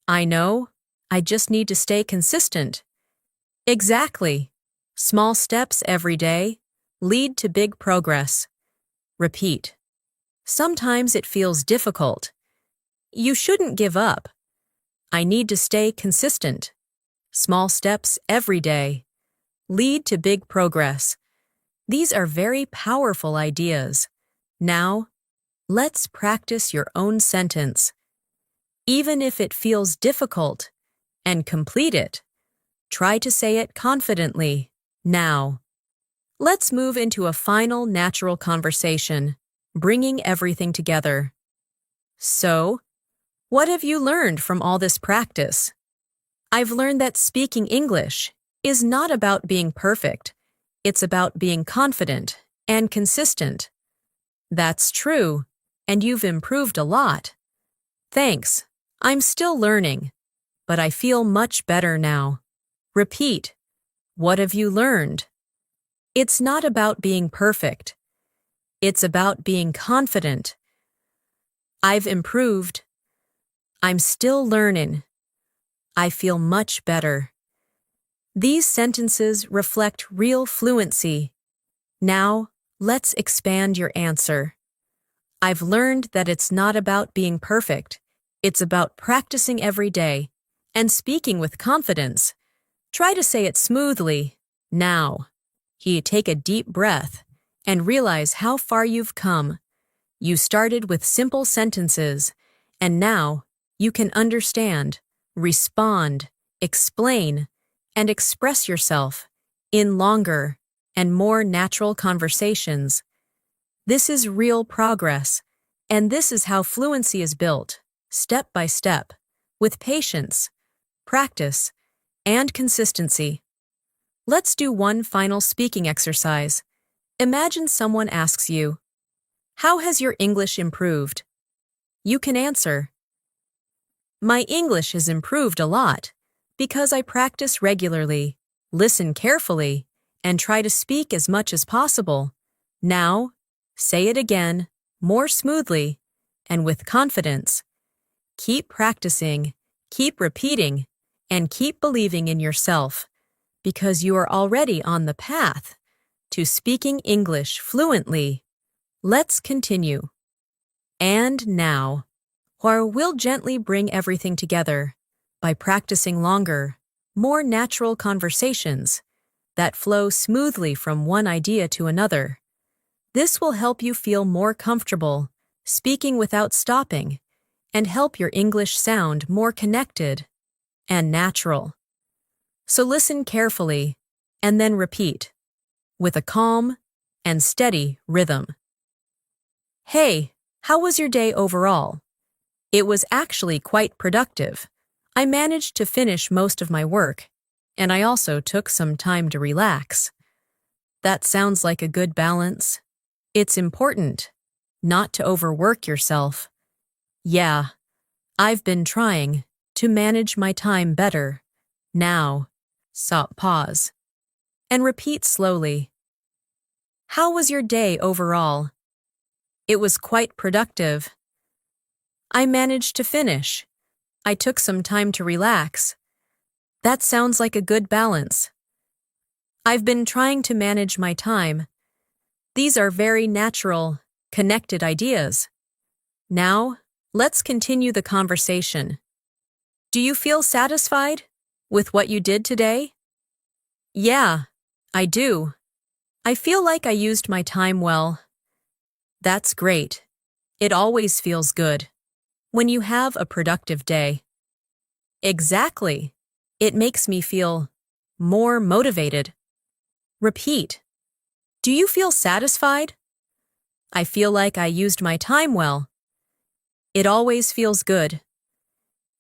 I know, I just need to stay consistent. Exactly. Small steps every day lead to big progress. Repeat. Sometimes it feels difficult. You shouldn't give up. I need to stay consistent. Small steps every day lead to big progress. These are very powerful ideas. Now, let's practice your own sentence. Even if it feels difficult, and complete it. Try to say it confidently. Now, let's move into a final natural conversation, bringing everything together. So, what have you learned from all this practice? I've learned that speaking English is not about being perfect. It's about being confident and consistent. That's true, and you've improved a lot. Thanks. I'm still learning, but I feel much better now. Repeat. What have you learned? It's not about being perfect. It's about being confident. I've improved. I'm still learning. I feel much better. These sentences reflect real fluency. Now, let's expand your answer. I've learned that it's not about being perfect. It's about practicing every day and speaking with confidence. Try to say it smoothly. Now, take a deep breath and realize how far you've come. You started with simple sentences, and now you can understand, respond, explain, and express yourself in longer and more natural conversations. This is real progress, and this is how fluency is built, step by step, with patience, practice, and consistency. Let's do one final speaking exercise. Imagine someone asks you, "How has your English improved?" You can answer, "My English has improved a lot because I practice regularly, listen carefully, and try to speak as much as possible." Now, say it again, more smoothly, and with confidence. Keep practicing, keep repeating, and keep believing in yourself, because you are already on the path to speaking English fluently. Let's continue. And now, we'll gently bring everything together by practicing longer, more natural conversations that flow smoothly from one idea to another. This will help you feel more comfortable speaking without stopping and help your English sound more connected and natural. So listen carefully and then repeat with a calm and steady rhythm. Hey, how was your day overall? It was actually quite productive. I managed to finish most of my work, and I also took some time to relax. That sounds like a good balance. It's important not to overwork yourself. Yeah, I've been trying to manage my time better. Now, pause and repeat slowly. How was your day overall? It was quite productive. I managed to finish. I took some time to relax. That sounds like a good balance. I've been trying to manage my time. These are very natural, connected ideas. Now, let's continue the conversation. Do you feel satisfied with what you did today? Yeah, I do. I feel like I used my time well. That's great. It always feels good when you have a productive day. Exactly. It makes me feel more motivated. Repeat. Do you feel satisfied? I feel like I used my time well. It always feels good.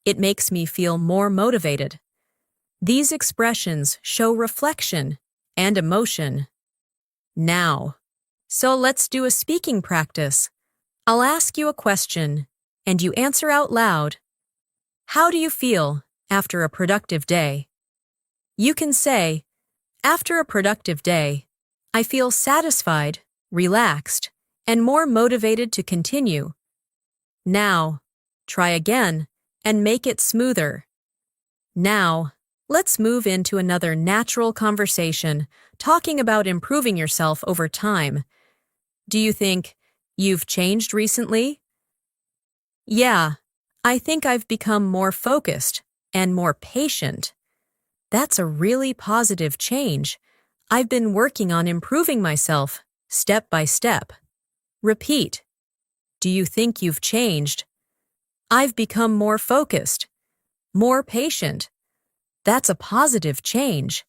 It makes me feel more motivated. These expressions show reflection and emotion. Now. So let's do a speaking practice. I'll ask you a question, and you answer out loud. How do you feel after a productive day? You can say, after a productive day, I feel satisfied, relaxed, and more motivated to continue. Now, try again and make it smoother. Now, let's move into another natural conversation, talking about improving yourself over time. Do you think you've changed recently? Yeah, I think I've become more focused and more patient. That's a really positive change. I've been working on improving myself, step by step. Repeat. Do you think you've changed? I've become more focused, more patient. That's a positive change.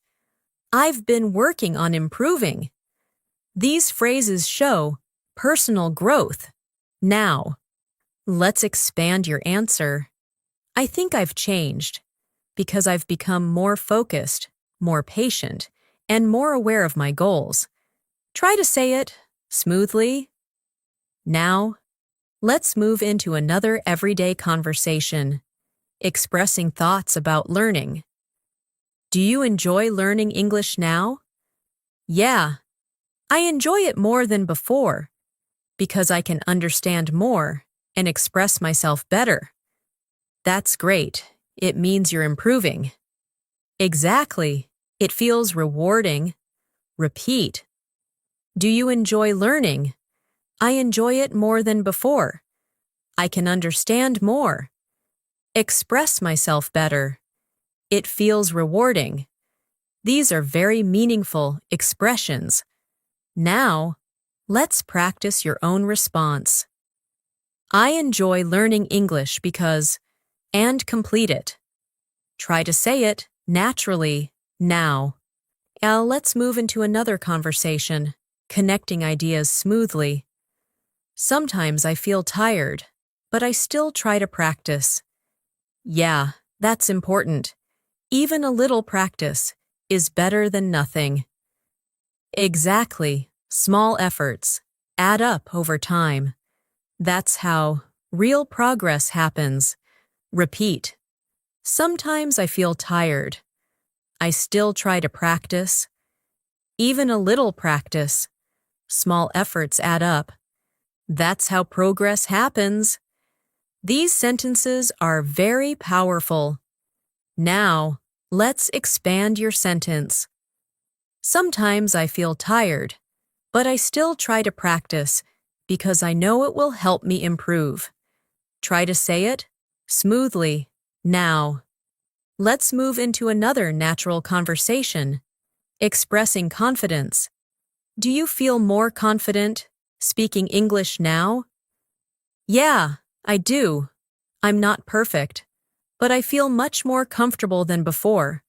I've been working on improving. These phrases show personal growth. Now, let's expand your answer. I think I've changed because I've become more focused, more patient, and more aware of my goals. Try to say it smoothly. Now, let's move into another everyday conversation, expressing thoughts about learning. Do you enjoy learning English now? Yeah, I enjoy it more than before because I can understand more and express myself better. That's great. It means you're improving. Exactly. It feels rewarding. Repeat. Do you enjoy learning? I enjoy it more than before. I can understand more. Express myself better. It feels rewarding. These are very meaningful expressions. Now, let's practice your own response. I enjoy learning English because, and complete it. Try to say it naturally now. Let's move into another conversation, connecting ideas smoothly. Sometimes I feel tired, but I still try to practice. Yeah, that's important. Even a little practice is better than nothing. Exactly. Small efforts add up over time. That's how real progress happens. Repeat. Sometimes I feel tired. I still try to practice. Even a little practice. Small efforts add up. That's how progress happens. These sentences are very powerful. Now, let's expand your sentence. Sometimes I feel tired, but I still try to practice because I know it will help me improve. Try to say it smoothly now. Let's move into another natural conversation, expressing confidence. Do you feel more confident speaking English now? Yeah, I do. I'm not perfect, but I feel much more comfortable than before.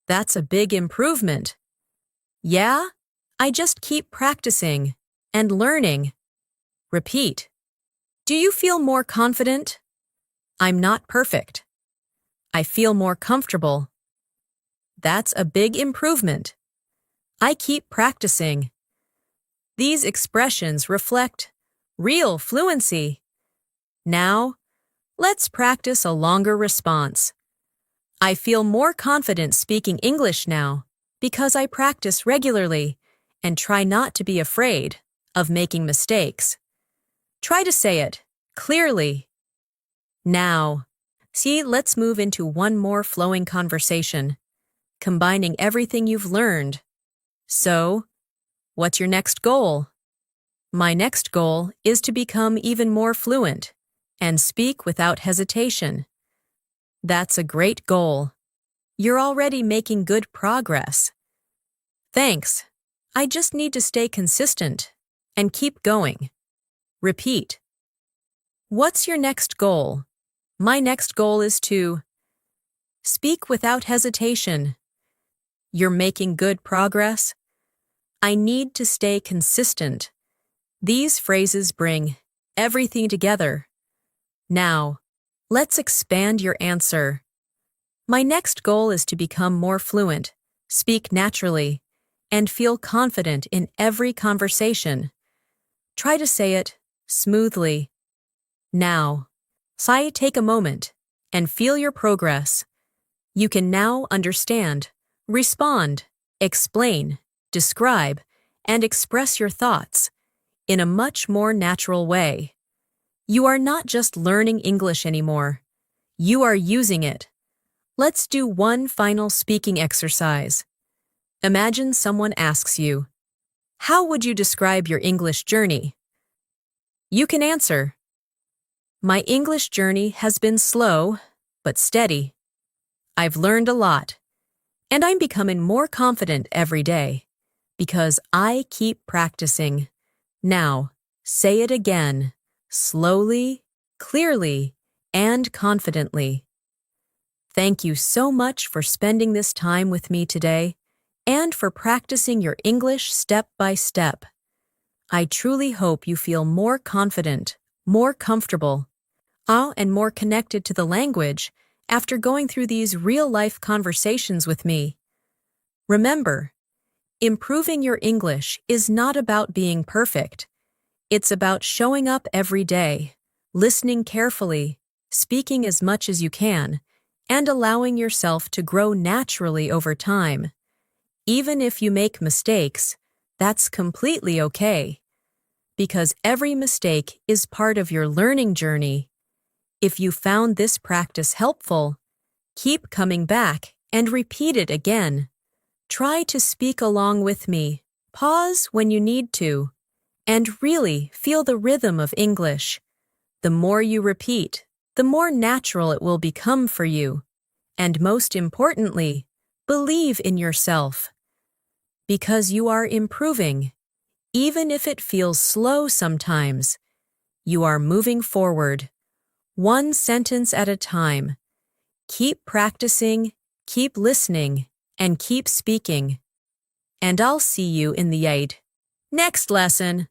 That's a big improvement. Yeah, I just keep practicing and learning. Repeat. Do you feel more confident? I'm not perfect. I feel more comfortable. That's a big improvement. I keep practicing. These expressions reflect real fluency. Now, let's practice a longer response. I feel more confident speaking English now because I practice regularly and try not to be afraid of making mistakes. Try to say it clearly. Now, let's move into one more flowing conversation, combining everything you've learned. So, what's your next goal? My next goal is to become even more fluent and speak without hesitation. That's a great goal. You're already making good progress. Thanks. I just need to stay consistent and keep going. Repeat. What's your next goal? My next goal is to speak without hesitation. You're making good progress. I need to stay consistent. These phrases bring everything together. Now, let's expand your answer. My next goal is to become more fluent, speak naturally, and feel confident in every conversation. Try to say it smoothly. Now, take a moment and feel your progress. You can now understand, respond, explain, describe, and express your thoughts in a much more natural way. You are not just learning English anymore. You are using it. Let's do one final speaking exercise. Imagine someone asks you, "How would you describe your English journey?" You can answer, "My English journey has been slow, but steady. I've learned a lot, and I'm becoming more confident every day because I keep practicing." Now, say it again, slowly, clearly, and confidently. Thank you so much for spending this time with me today and for practicing your English step by step. I truly hope you feel more confident, more comfortable, and more connected to the language after going through these real-life conversations with me. Remember, improving your English is not about being perfect. It's about showing up every day, listening carefully, speaking as much as you can, and allowing yourself to grow naturally over time. Even if you make mistakes, that's completely okay, because every mistake is part of your learning journey. If you found this practice helpful, keep coming back and repeat it again. Try to speak along with me, pause when you need to, and really feel the rhythm of English. The more you repeat, the more natural it will become for you. And most importantly, believe in yourself. Because you are improving, even if it feels slow sometimes. You are moving forward, one sentence at a time. Keep practicing, keep listening, and keep speaking. And I'll see you in the next lesson.